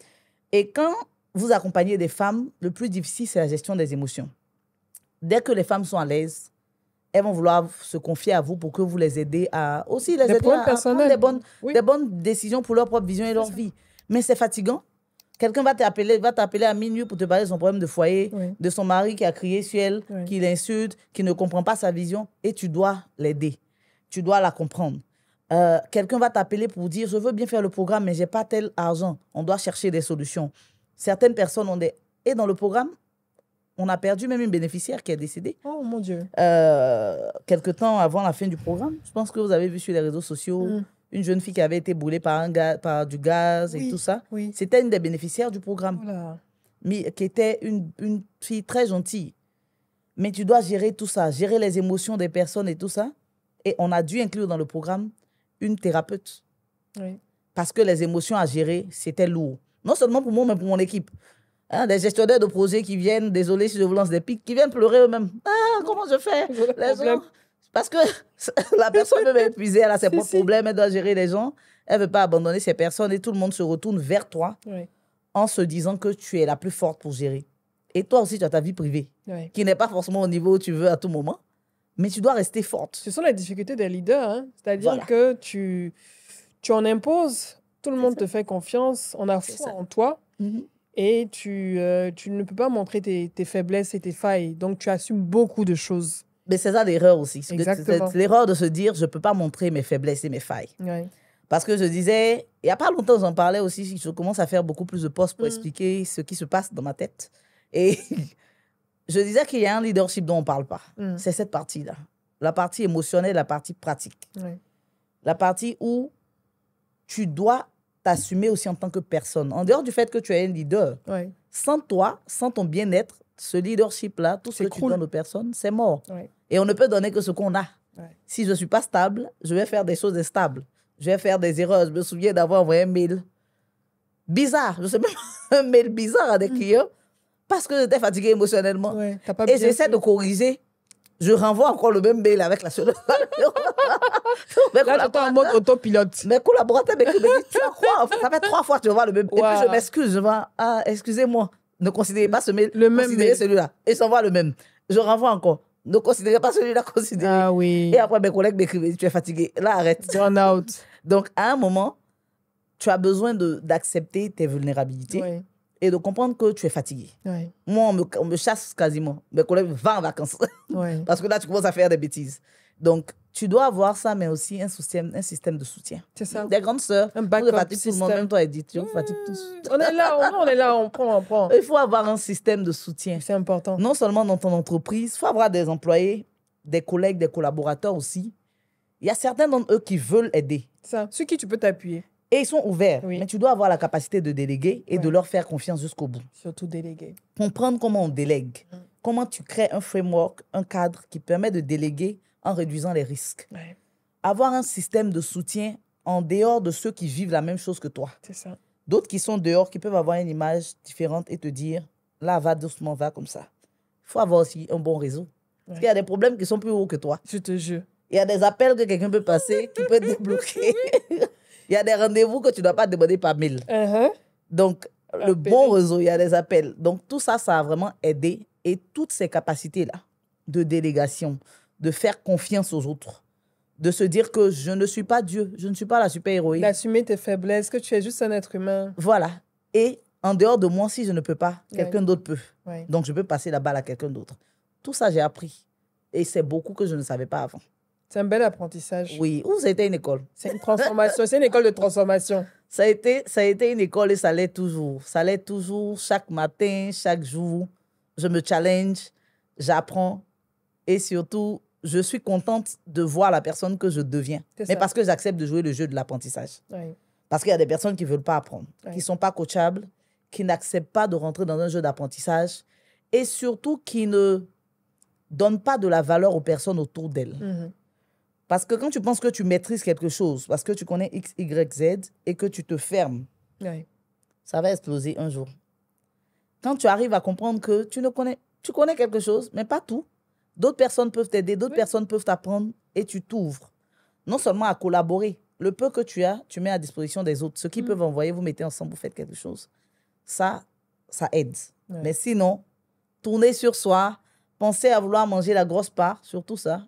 Et quand vous accompagnez des femmes, le plus difficile, c'est la gestion des émotions. Dès que les femmes sont à l'aise, elles vont vouloir se confier à vous pour que vous les aidez à aussi les aider à prendre des bonnes décisions pour leur propre vision et leur vie. Mais c'est fatigant. Quelqu'un va t'appeler à minuit pour te parler de son problème de foyer, de son mari qui a crié sur elle, qui l'insulte, qui ne comprend pas sa vision, et tu dois l'aider. Tu dois la comprendre. Quelqu'un va t'appeler pour dire « Je veux bien faire le programme, mais je n'ai pas tel argent. » On doit chercher des solutions. Certaines personnes ont des... Et dans le programme, on a perdu même une bénéficiaire qui est décédée. Oh, mon Dieu. Quelque temps avant la fin du programme, je pense que vous avez vu sur les réseaux sociaux, une jeune fille qui avait été brûlée par du gaz et tout ça. Oui. C'était une des bénéficiaires du programme. Voilà. Mais qui était une fille très gentille. Mais tu dois gérer tout ça, gérer les émotions des personnes et tout ça. Et on a dû inclure dans le programme une thérapeute. Oui. Parce que les émotions à gérer, c'était lourd. Non seulement pour moi, mais pour mon équipe. Hein, des gestionnaires de projets qui viennent, désolé si je vous lance des pics, qui viennent pleurer eux-mêmes. Ah, comment je fais? Les gens... Parce que la personne même est épuisée, elle a ses propres problèmes, elle doit gérer les gens. Elle ne veut pas abandonner ces personnes et tout le monde se retourne vers toi en se disant que tu es la plus forte pour gérer. Et toi aussi, tu as ta vie privée, qui n'est pas forcément au niveau où tu veux à tout moment, mais tu dois rester forte. Ce sont les difficultés des leaders. Hein? C'est-à-dire que tu en imposes, tout le monde te fait confiance, on a foi en toi. Et tu ne peux pas montrer tes faiblesses et tes failles. Donc, tu assumes beaucoup de choses. Mais c'est ça l'erreur aussi. Exactement. C'est l'erreur de se dire, je ne peux pas montrer mes faiblesses et mes failles. Ouais. Parce que je disais, il n'y a pas longtemps, j'en parlais aussi, je commence à faire beaucoup plus de posts pour expliquer ce qui se passe dans ma tête. Et je disais qu'il y a un leadership dont on ne parle pas. C'est cette partie-là. La partie émotionnelle, la partie pratique. Ouais. La partie où tu dois t'assumer aussi en tant que personne. En dehors du fait que tu es un leader, sans toi, sans ton bien-être, ce leadership-là, tout ce que tu donnes aux personnes, c'est mort. Et on ne peut donner que ce qu'on a. Si je ne suis pas stable, je vais faire des choses instables. Je vais faire des erreurs. Je me souviens d'avoir envoyé un mail bizarre. Je sais même un mail bizarre à des clients parce que j'étais fatiguée émotionnellement. Et j'essaie de corriger. Je renvoie encore le même mail avec la seule. Là, tu es en mode autopilote. Mes collaborateurs me disent, tu crois, en fait, ça fait 3 fois que tu vois le même. Et puis je m'excuse. Je vois, excusez-moi. Ne considérez pas ce mail. Le même considérez celui-là. Et ça va le même. Je renvoie encore. Ne considérez pas celui-là, considérez. Ah oui. Et après, mes collègues m'écrivent, tu es fatigué. Là, arrête. Burn-out. Donc, à un moment, tu as besoin d'accepter tes vulnérabilités Oui. et de comprendre que tu es fatigué. Oui. Moi, on me chasse quasiment. Mes collègues vont en vacances. Oui. Parce que là, tu commences à faire des bêtises. Donc, tu dois avoir ça, mais aussi un système de soutien. C'est ça. Des grandes sœurs, Un vous backup fatiguez tout le monde, système. même toi, Edith, tu vous fatigues tous. On est là, on prend. Il faut avoir un système de soutien. C'est important. Non seulement dans ton entreprise, il faut avoir des employés, des collègues, des collaborateurs aussi. Il y a certains d'entre eux qui veulent aider. Ça. Sur qui tu peux t'appuyer. Et ils sont ouverts. Oui. Mais tu dois avoir la capacité de déléguer et de leur faire confiance jusqu'au bout. Surtout déléguer. Comprendre comment on délègue. Comment tu crées un framework, un cadre qui permet de déléguer en réduisant les risques. Ouais. Avoir un système de soutien en dehors de ceux qui vivent la même chose que toi. C'est ça. D'autres qui sont dehors, qui peuvent avoir une image différente et te dire, là, va doucement, va comme ça. Il faut avoir aussi un bon réseau. Parce qu'il y a des problèmes qui sont plus hauts que toi. Je te jure. Il y a des appels que quelqu'un peut passer qui peut te débloquer. Il y a des rendez-vous que tu ne dois pas demander par mail. Donc, le bon réseau, il y a des appels. Donc, tout ça, ça a vraiment aidé. Et toutes ces capacités-là de délégation, de faire confiance aux autres, de se dire que je ne suis pas Dieu, je ne suis pas la super-héroïne. D'assumer tes faiblesses, que tu es juste un être humain. Voilà. Et en dehors de moi, si je ne peux pas, quelqu'un d'autre peut. Ouais. Donc, je peux passer la balle à quelqu'un d'autre. Tout ça, j'ai appris. Et c'est beaucoup que je ne savais pas avant. C'est un bel apprentissage. Oui. Où ça a été une école? C'est une transformation. C'est une école de transformation. Ça a été une école et ça l'est toujours. Ça l'est toujours, chaque matin, chaque jour. Je me challenge, j'apprends. Et surtout, je suis contente de voir la personne que je deviens. Mais parce que j'accepte de jouer le jeu de l'apprentissage. Oui. Parce qu'il y a des personnes qui ne veulent pas apprendre, qui ne sont pas coachables, qui n'acceptent pas de rentrer dans un jeu d'apprentissage et surtout qui ne donnent pas de la valeur aux personnes autour d'elles. Parce que quand tu penses que tu maîtrises quelque chose, parce que tu connais X, Y, Z et que tu te fermes, ça va exploser un jour. Quand tu arrives à comprendre que tu connais quelque chose, mais pas tout, d'autres personnes peuvent t'aider, d'autres personnes peuvent t'apprendre et tu t'ouvres. Non seulement à collaborer, le peu que tu as, tu mets à disposition des autres. Ceux qui peuvent envoyer, vous mettez ensemble, vous faites quelque chose. Ça aide. Mais sinon, tourner sur soi, penser à vouloir manger la grosse part, surtout ça.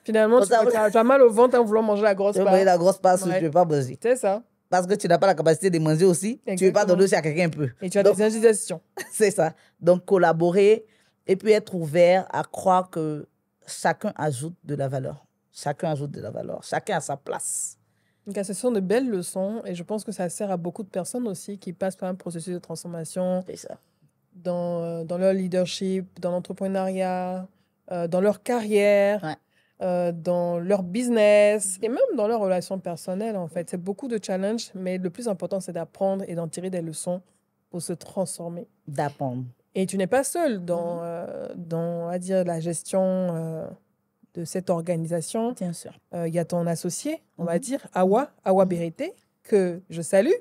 Finalement, tu as mal au ventre en voulant manger la grosse part. Tu veux manger la grosse part, tu ne peux pas manger. C'est ça. Parce que tu n'as pas la capacité de manger aussi. Exactement. Tu ne veux pas donner aussi à quelqu'un un peu. Et tu as des indigestions. C'est ça. Donc, collaborer et puis être ouvert à croire que chacun ajoute de la valeur. Chacun ajoute de la valeur. Chacun a sa place. Donc, ce sont de belles leçons et je pense que ça sert à beaucoup de personnes aussi qui passent par un processus de transformation. C'est ça. Dans leur leadership, dans l'entrepreneuriat, dans leur carrière, dans leur business et même dans leurs relations personnelles, en fait. C'est beaucoup de challenges, mais le plus important, c'est d'apprendre et d'en tirer des leçons pour se transformer. D'apprendre. Et tu n'es pas seul dans on va dire, la gestion de cette organisation. Bien sûr. Il y a ton associé, on va dire, Awa Berete, que je salue.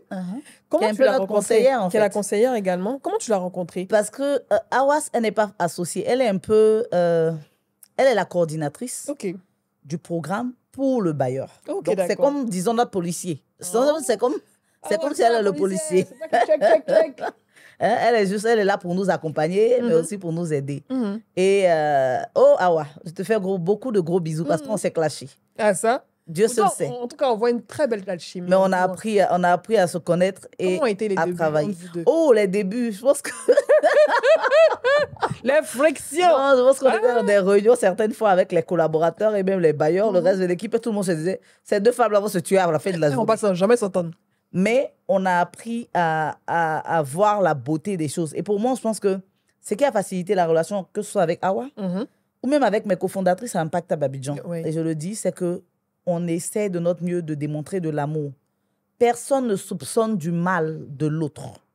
Comment tu l'as rencontrée? Qui est la conseillère également. Comment tu l'as rencontrée? Parce que Awas, elle n'est pas associée. Elle est un peu... elle est la coordinatrice du programme pour le bailleur. Donc, c'est comme, disons, notre policier. C'est comme si elle est le policier. Elle est là pour nous accompagner, mais aussi pour nous aider. Et, Awa, je te fais beaucoup de gros bisous parce qu'on s'est clashés. Ah, ça? Dieu seul sait. En tout cas, on voit une très belle alchimie. Mais on a appris à se connaître et à travailler. Oh, les débuts, je pense que... Les frictions. Non, je pense qu'on était dans des réunions certaines fois avec les collaborateurs et même les bailleurs, le reste de l'équipe, et tout le monde se disait, ces deux femmes-là vont se tuer à la fin de la journée. On va jamais s'entendre. Mais on a appris à voir la beauté des choses. Et pour moi, je pense que ce qui a facilité la relation, que ce soit avec Awa ou même avec mes cofondatrices à Impact à Abidjan, et je le dis, c'est que on essaie de notre mieux de démontrer de l'amour. Personne ne soupçonne du mal de l'autre.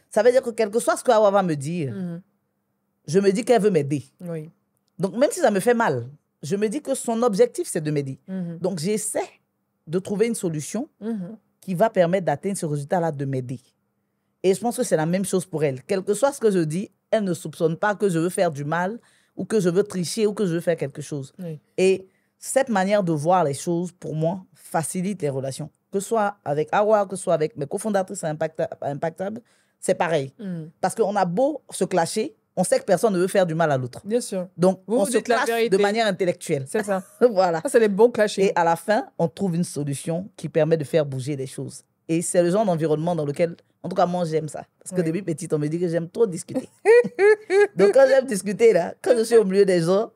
Ça veut dire que quel que soit ce qu'Awa va me dire, je me dis qu'elle veut m'aider. Oui. Donc, même si ça me fait mal, je me dis que son objectif, c'est de m'aider. Donc, j'essaie de trouver une solution qui va permettre d'atteindre ce résultat-là, de m'aider. Et je pense que c'est la même chose pour elle. Quel que soit ce que je dis, elle ne soupçonne pas que je veux faire du mal ou que je veux tricher ou que je veux faire quelque chose. Oui. Et cette manière de voir les choses, pour moi, facilite les relations. Que ce soit avec Awa, que ce soit avec mes cofondatrices à Impactable, c'est pareil. Parce qu'on a beau se clasher, on sait que personne ne veut faire du mal à l'autre. Bien sûr. Donc, Vous on vous se dites la clash vérité. de manière intellectuelle. C'est ça. Voilà. Ça, c'est les bons clashing. Et à la fin, on trouve une solution qui permet de faire bouger les choses. Et c'est le genre d'environnement dans lequel, en tout cas, moi, j'aime ça. Parce que Oui. depuis petite, on me dit que j'aime trop discuter. Donc, quand j'aime discuter, là, quand je suis au milieu des gens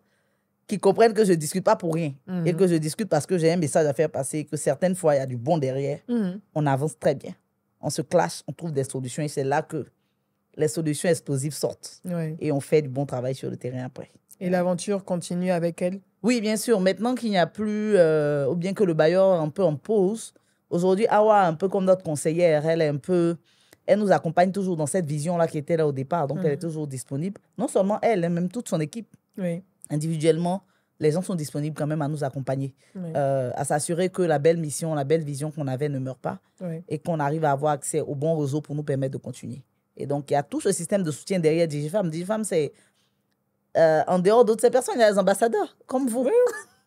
qui comprennent que je ne discute pas pour rien et que je discute parce que j'ai un message à faire passer, que certaines fois, il y a du bon derrière, on avance très bien. On se clash, on trouve des solutions et c'est là que les solutions explosives sortent. Oui. Et on fait du bon travail sur le terrain après. Et l'aventure continue avec elle. Oui, bien sûr. Maintenant qu'il n'y a plus, ou bien que le bailleur est un peu en pause, aujourd'hui, Awa, un peu comme notre conseillère, elle nous accompagne toujours dans cette vision-là qui était là au départ. Donc, elle est toujours disponible. Non seulement elle, hein, même toute son équipe. Oui. Individuellement, les gens sont disponibles quand même à nous accompagner, Oui. à s'assurer que la belle mission, la belle vision qu'on avait ne meurt pas Oui. et qu'on arrive à avoir accès au bon réseau pour nous permettre de continuer. Et donc, il y a tout ce système de soutien derrière DigiFam. DigiFam, c'est, en dehors d'autres ces personnes, il y a les ambassadeurs, comme vous.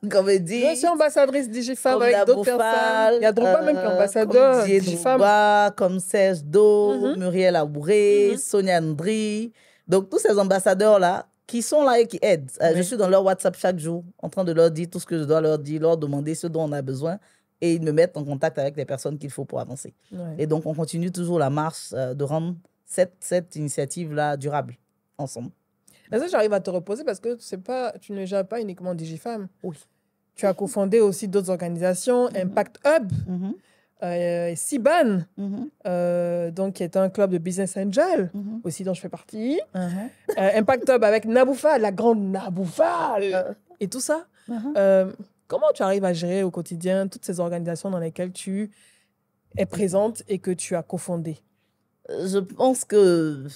Comme elle dit. Je suis ambassadrice DigiFam Comme avec d'autres Nabofal, personnes. Il y a Drogba même qui est ambassadeur comme Didier DigiFam. Drogba, comme Serge Do, Muriel Abouré, Sonia Ndri. Donc, tous ces ambassadeurs-là qui sont là et qui aident. Je suis dans leur WhatsApp chaque jour en train de leur dire tout ce que je dois leur dire, leur demander ce dont on a besoin et ils me mettent en contact avec les personnes qu'il faut pour avancer. Ouais. Et donc, on continue toujours la marche de rendre cette initiative-là durable ensemble. Mais ça, j'arrive à te reposer parce que tu ne gères pas uniquement DigiFam. Oui. Tu as cofondé aussi d'autres organisations, Impact Hub, Siban, donc, qui est un club de business angel, aussi dont je fais partie. Impact Hub avec Nabofal, la grande Nabofal, et tout ça. Comment tu arrives à gérer au quotidien toutes ces organisations dans lesquelles tu es présente et que tu as cofondé? Je pense que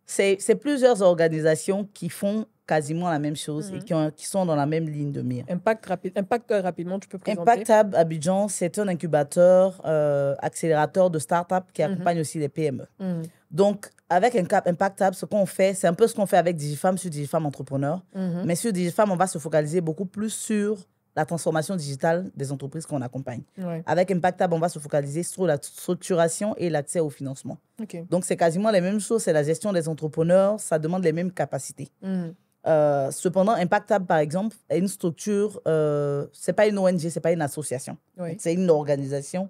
c'est plusieurs organisations qui font quasiment la même chose et qui sont dans la même ligne de mire. Impact rapidement, tu peux présenter. Impact Hub Abidjan, c'est un incubateur, accélérateur de start-up qui accompagne aussi les PME. Donc, avec Impact Hub, ce qu'on fait, c'est un peu ce qu'on fait avec DigiFam sur DigiFam Entrepreneur. Mais sur DigiFam, on va se focaliser beaucoup plus sur la transformation digitale des entreprises qu'on accompagne. Ouais. Avec Impact Hub, on va se focaliser sur la structuration et l'accès au financement. Okay. Donc, c'est quasiment les mêmes choses. C'est la gestion des entrepreneurs. Ça demande les mêmes capacités. Cependant, Impact Hub, par exemple, est une structure, ce n'est pas une ONG, ce n'est pas une association. Oui. C'est une organisation,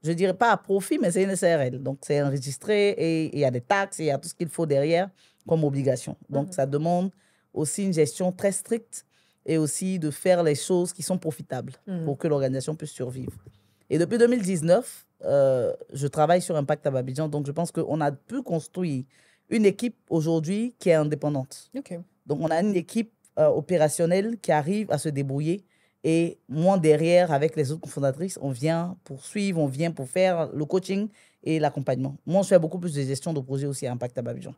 je ne dirais pas à profit, mais c'est une SARL. Donc, c'est enregistré et il y a des taxes et il y a tout ce qu'il faut derrière comme obligation. Donc, ça demande aussi une gestion très stricte et aussi de faire les choses qui sont profitables pour que l'organisation puisse survivre. Et depuis 2019, je travaille sur Impact Hub Abidjan, donc je pense qu'on a pu construire une équipe aujourd'hui qui est indépendante. Okay. Donc, on a une équipe opérationnelle qui arrive à se débrouiller. Et moi, derrière, avec les autres cofondatrices, on vient pour suivre, on vient pour faire le coaching et l'accompagnement. Moi, je fais beaucoup plus de gestion de projet aussi à Impact Hub Abidjan.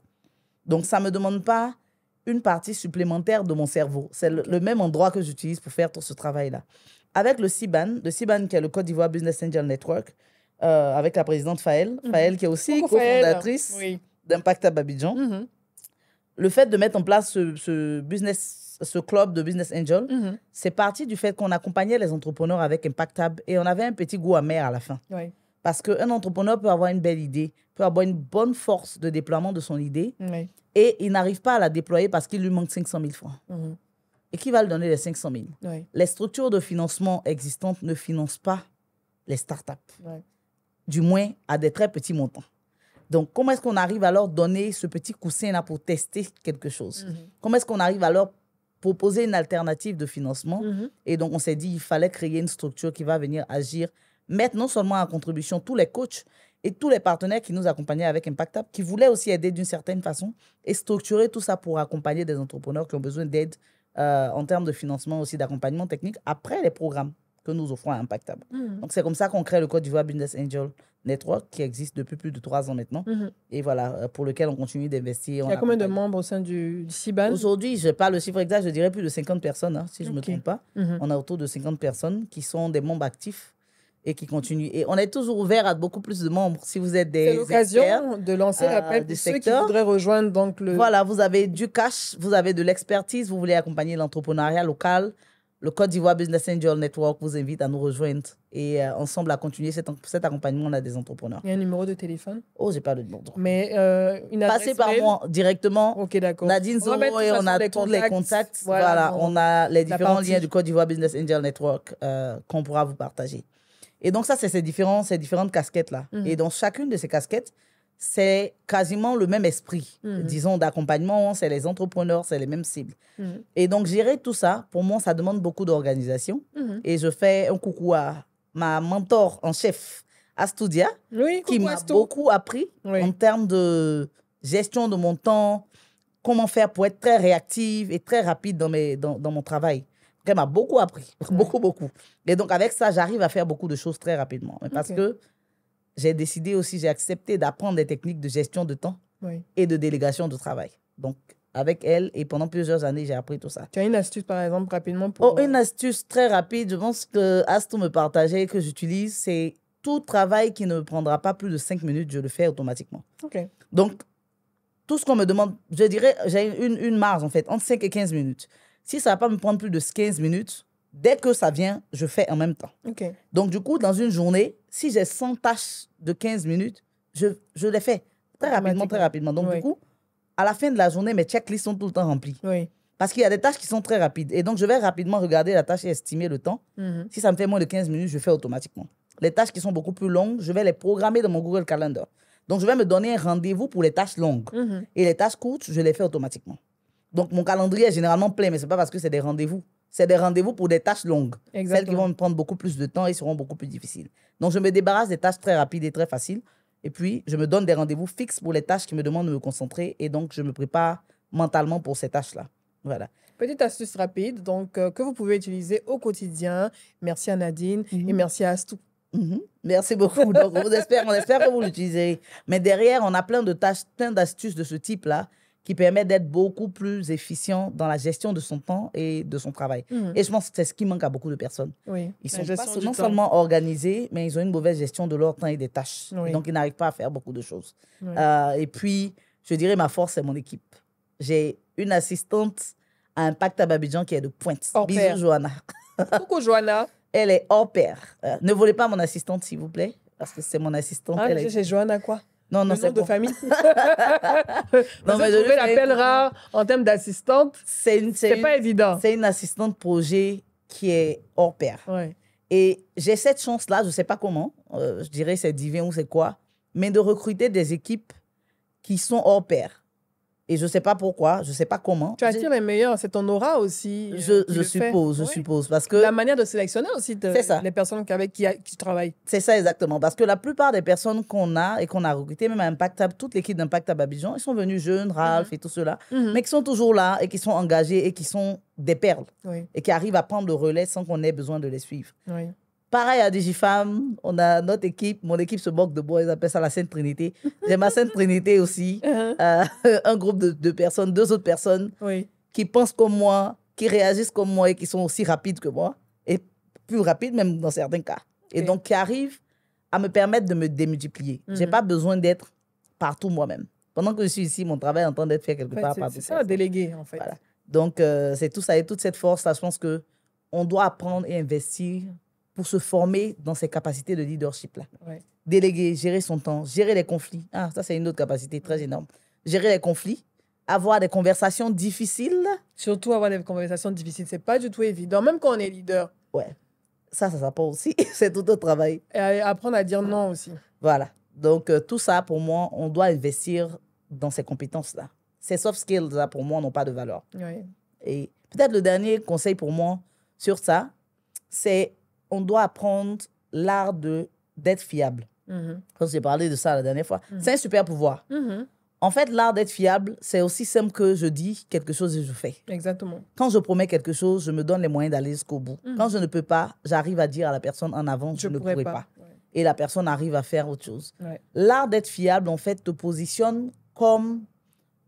Donc, ça ne me demande pas une partie supplémentaire de mon cerveau. C'est le même endroit que j'utilise pour faire tout ce travail-là. Avec le CIBAN qui est le Côte d'Ivoire Business Angel Network, avec la présidente Faël, qui est aussi cofondatrice d'Impact Hub Abidjan. Le fait de mettre en place ce club de Business Angel, c'est parti du fait qu'on accompagnait les entrepreneurs avec Impact Hub et on avait un petit goût amer à la fin. Oui. Parce qu'un entrepreneur peut avoir une belle idée, peut avoir une bonne force de déploiement de son idée et il n'arrive pas à la déployer parce qu'il lui manque 500 000 francs. Et qui va lui donner les 500 000 ? Les structures de financement existantes ne financent pas les startups, du moins à des très petits montants. Donc, comment est-ce qu'on arrive à leur donner ce petit coussin-là pour tester quelque chose? Comment est-ce qu'on arrive à leur proposer une alternative de financement? Et donc, on s'est dit qu'il fallait créer une structure qui va venir agir, mettre non seulement en contribution tous les coachs et tous les partenaires qui nous accompagnaient avec Impact Hub, qui voulaient aussi aider d'une certaine façon et structurer tout ça pour accompagner des entrepreneurs qui ont besoin d'aide en termes de financement, aussi d'accompagnement technique après les programmes que nous offrons à Impact Hub. Donc, c'est comme ça qu'on crée le Côte d'Ivoire Business Angel Network qui existe depuis plus de 3 ans maintenant. Et voilà, pour lequel on continue d'investir. Il y a combien de membres au sein du CIBAN? Aujourd'hui, je n'ai pas le chiffre exact, je dirais plus de 50 personnes, si je ne me trompe pas. On a autour de 50 personnes qui sont des membres actifs et qui continuent. Et on est toujours ouvert à beaucoup plus de membres. Si vous êtes des l'occasion de lancer l'appel pour ceux qui voudraient rejoindre donc le... Voilà, vous avez du cash, vous avez de l'expertise, vous voulez accompagner l'entrepreneuriat local. Le Côte d'Ivoire Business Angel Network vous invite à nous rejoindre et ensemble à continuer cet accompagnement à des entrepreneurs. Il y a un numéro de téléphone? Oh, j'ai pas le numéro. Mais une adresse Passez par mail? moi directement. Ok, d'accord. Nadine Zoro et on a tous les contacts. Voilà, on a les différents liens du Côte d'Ivoire Business Angel Network qu'on pourra vous partager. Et donc ça, c'est ces différentes casquettes-là. Et dans chacune de ces casquettes, c'est quasiment le même esprit, disons, d'accompagnement. C'est les entrepreneurs, c'est les mêmes cibles. Et donc, gérer tout ça, pour moi, ça demande beaucoup d'organisation. Et je fais un coucou à ma mentor en chef, Astudia, qui m'a beaucoup appris en termes de gestion de mon temps, comment faire pour être très réactive et très rapide dans mon travail. Donc, elle m'a beaucoup appris, beaucoup. Et donc, avec ça, j'arrive à faire beaucoup de choses très rapidement. Parce que j'ai décidé aussi, j'ai accepté d'apprendre des techniques de gestion de temps et de délégation de travail. Donc, avec elle, et pendant plusieurs années, j'ai appris tout ça. Tu as une astuce, par exemple, rapidement pour... Une astuce très rapide, je pense que Astou me partageait, que j'utilise, c'est tout travail qui ne me prendra pas plus de 5 minutes, je le fais automatiquement. Donc, tout ce qu'on me demande, je dirais, j'ai une marge, en fait, entre 5 et 15 minutes. Si ça ne va pas me prendre plus de 15 minutes, dès que ça vient, je fais en même temps. Donc, du coup, dans une journée, si j'ai 100 tâches de 15 minutes, je les fais très rapidement. Donc, du coup, à la fin de la journée, mes checklists sont tout le temps remplies. Parce qu'il y a des tâches qui sont très rapides. Et donc, je vais rapidement regarder la tâche et estimer le temps. Si ça me fait moins de 15 minutes, je fais automatiquement. Les tâches qui sont beaucoup plus longues, je vais les programmer dans mon Google Calendar. Donc, je vais me donner un rendez-vous pour les tâches longues. Et les tâches courtes, je les fais automatiquement. Donc, mon calendrier est généralement plein, mais ce n'est pas parce que c'est des rendez-vous. C'est des rendez-vous pour des tâches longues. Celles qui vont me prendre beaucoup plus de temps et seront beaucoup plus difficiles. Donc, je me débarrasse des tâches très rapides et très faciles. Et puis, je me donne des rendez-vous fixes pour les tâches qui me demandent de me concentrer. Et donc, je me prépare mentalement pour ces tâches-là. Voilà. Petite astuce rapide, donc, que vous pouvez utiliser au quotidien. Merci à Nadine et merci à Astou. Merci beaucoup. Donc, on espère que vous l'utilisez. Mais derrière, on a plein de tâches, plein d'astuces de ce type-là qui permettent d'être beaucoup plus efficient dans la gestion de son temps et de son travail. Et je pense que c'est ce qui manque à beaucoup de personnes. Ils sont pas non seulement organisés, mais ils ont une mauvaise gestion de leur temps et des tâches. Donc, ils n'arrivent pas à faire beaucoup de choses. Et puis, je dirais, ma force, c'est mon équipe. J'ai une assistante à Impact Abidjan qui est de pointe. Bisous, Johanna. Coucou, Johanna. Elle est hors pair. Ne volez pas mon assistante, s'il vous plaît, parce que c'est mon assistante. C'est Johanna quoi? Non, c'est de famille. Non, mais je l'appelle rare en termes d'assistante. C'est pas évident. C'est une assistante projet qui est hors pair. Et j'ai cette chance-là, je ne sais pas comment, je dirais c'est divin ou c'est quoi, mais de recruter des équipes qui sont hors pair. Et je ne sais pas pourquoi, je ne sais pas comment. Tu attires les meilleurs, c'est ton aura aussi. Je suppose. Parce que la manière de sélectionner aussi les personnes avec qui tu travailles. C'est ça exactement. Parce que la plupart des personnes qu'on a et qu'on a recrutées, même à Impact, toute l'équipe d'Impact Abidjan, ils sont venus jeunes, Ralph et tout cela, mais qui sont toujours là et qui sont engagés et qui sont des perles. Et qui arrivent à prendre le relais sans qu'on ait besoin de les suivre. Pareil à DigiFam, on a notre équipe, mon équipe se moque de moi, ils appellent ça la Sainte Trinité. J'ai ma Sainte Trinité aussi, un groupe de personnes, 2 autres personnes qui pensent comme moi, qui réagissent comme moi et qui sont aussi rapides que moi, et plus rapides même dans certains cas. Et donc qui arrivent à me permettre de me démultiplier. Je n'ai pas besoin d'être partout moi-même. Pendant que je suis ici, mon travail est en train d'être fait quelque part partout. C'est ça, délégué en fait. Voilà. Donc c'est tout ça et toute cette force-là, je pense qu'on doit apprendre et investir pour se former dans ces capacités de leadership-là. Déléguer, gérer son temps, gérer les conflits. Ah, ça, c'est une autre capacité très énorme. Gérer les conflits, avoir des conversations difficiles. Surtout avoir des conversations difficiles, c'est pas du tout évident, même quand on est leader. Ça s'apprend aussi. C'est tout un travail. Et apprendre à dire non aussi. Voilà. Donc, tout ça, pour moi, on doit investir dans ces compétences-là. Ces soft skills-là, pour moi, n'ont pas de valeur. Et peut-être le dernier conseil pour moi sur ça, c'est on doit apprendre l'art d'être fiable. Quand j'ai parlé de ça la dernière fois, c'est un super pouvoir. En fait, l'art d'être fiable, c'est aussi simple que je dis quelque chose et je fais. Exactement. Quand je promets quelque chose, je me donne les moyens d'aller jusqu'au bout. Quand je ne peux pas, j'arrive à dire à la personne en avant, je ne pourrai pas. Et la personne arrive à faire autre chose. L'art d'être fiable, en fait, te positionne comme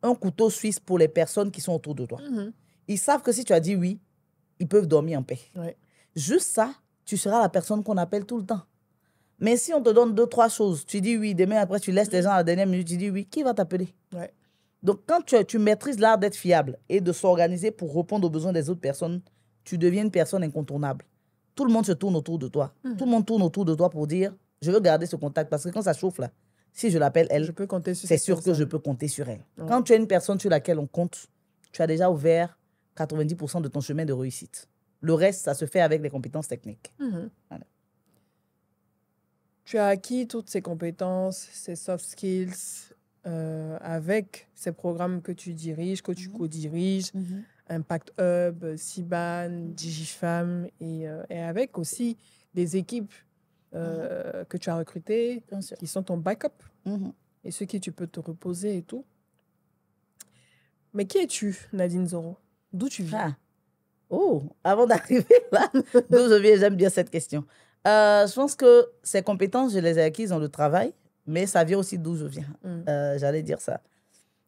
un couteau suisse pour les personnes qui sont autour de toi. Ils savent que si tu as dit oui, ils peuvent dormir en paix. Juste ça, tu seras la personne qu'on appelle tout le temps. Mais si on te donne 2, 3 choses, tu dis oui, demain après tu laisses les gens à la dernière minute, tu dis oui, qui va t'appeler? Donc quand tu maîtrises l'art d'être fiable et de s'organiser pour répondre aux besoins des autres personnes, tu deviens une personne incontournable. Tout le monde se tourne autour de toi. Tout le monde tourne autour de toi pour dire, je veux garder ce contact parce que quand ça chauffe là, si je l'appelle elle, c'est sûr que je peux compter sur elle. Ouais. Quand tu es une personne sur laquelle on compte, tu as déjà ouvert 90% de ton chemin de réussite. Le reste, ça se fait avec les compétences techniques. Voilà. Tu as acquis toutes ces compétences, ces soft skills avec ces programmes que tu diriges, que tu co-diriges, Impact Hub, CIBAN, DigiFemme et avec aussi des équipes que tu as recrutées, qui sont ton backup et ceux qui tu peux te reposer et tout. Mais qui es-tu, Nadine Zoro? D'où tu viens? Oh, avant d'arriver là, d'où je viens, j'aime bien cette question. Je pense que ces compétences, je les ai acquises dans le travail, mais ça vient aussi d'où je viens. J'allais dire ça.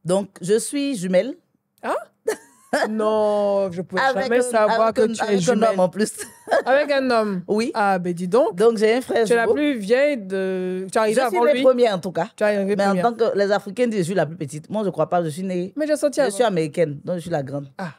Donc, je suis jumelle. Ah? Non, je ne pouvais jamais savoir que tu es jumelle. Avec un homme en plus. Avec un homme? Oui. Ah, ben dis donc. Donc, j'ai un frère. Tu es la plus vieille de... Tu es arrivée avant lui? Je suis la première en tout cas. Tu es arrivée mais première. En tant que les Africains disent, je suis la plus petite. Moi, je ne crois pas. Je suis née... Mais j'ai sorti avant. Je suis américaine, donc je suis la grande. Ah,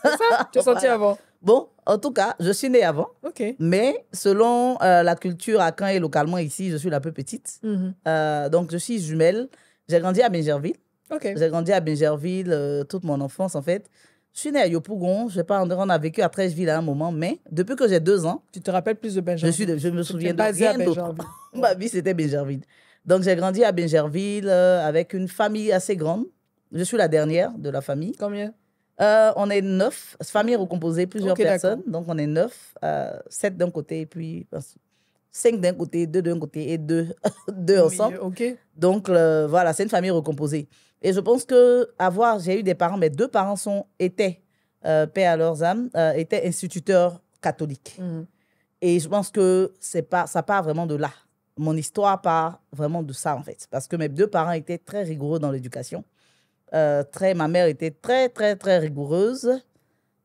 c'est ça? Tu es sortie avant? Bon, en tout cas, je suis née avant. OK. Mais selon la culture à Caen et localement ici, je suis la plus petite. Donc, je suis jumelle. J'ai grandi à Bingerville. OK. J'ai grandi à Bingerville toute mon enfance, en fait. Je suis née à Yopougon. Je sais pas, on a vécu à Trècheville à un moment, mais depuis que j'ai 2 ans... Tu te rappelles plus de Bingerville? Je me souviens de rien d'autre. Ma vie, c'était Bingerville. Donc, j'ai grandi à Bingerville avec une famille assez grande. Je suis la dernière de la famille. Combien? On est 9. Famille recomposée, plusieurs personnes. Donc, on est 9. 7 d'un côté, et puis 5 d'un côté, 2 d'un côté et 2 ensemble. OK. Donc, voilà, c'est une famille recomposée. Et je pense que j'ai eu des parents, mes 2 parents étaient, paix à leurs âmes, étaient instituteurs catholiques. Et je pense que ça part vraiment de là. Mon histoire part vraiment de ça, en fait. Parce que mes 2 parents étaient très rigoureux dans l'éducation. Ma mère était très, très, très rigoureuse,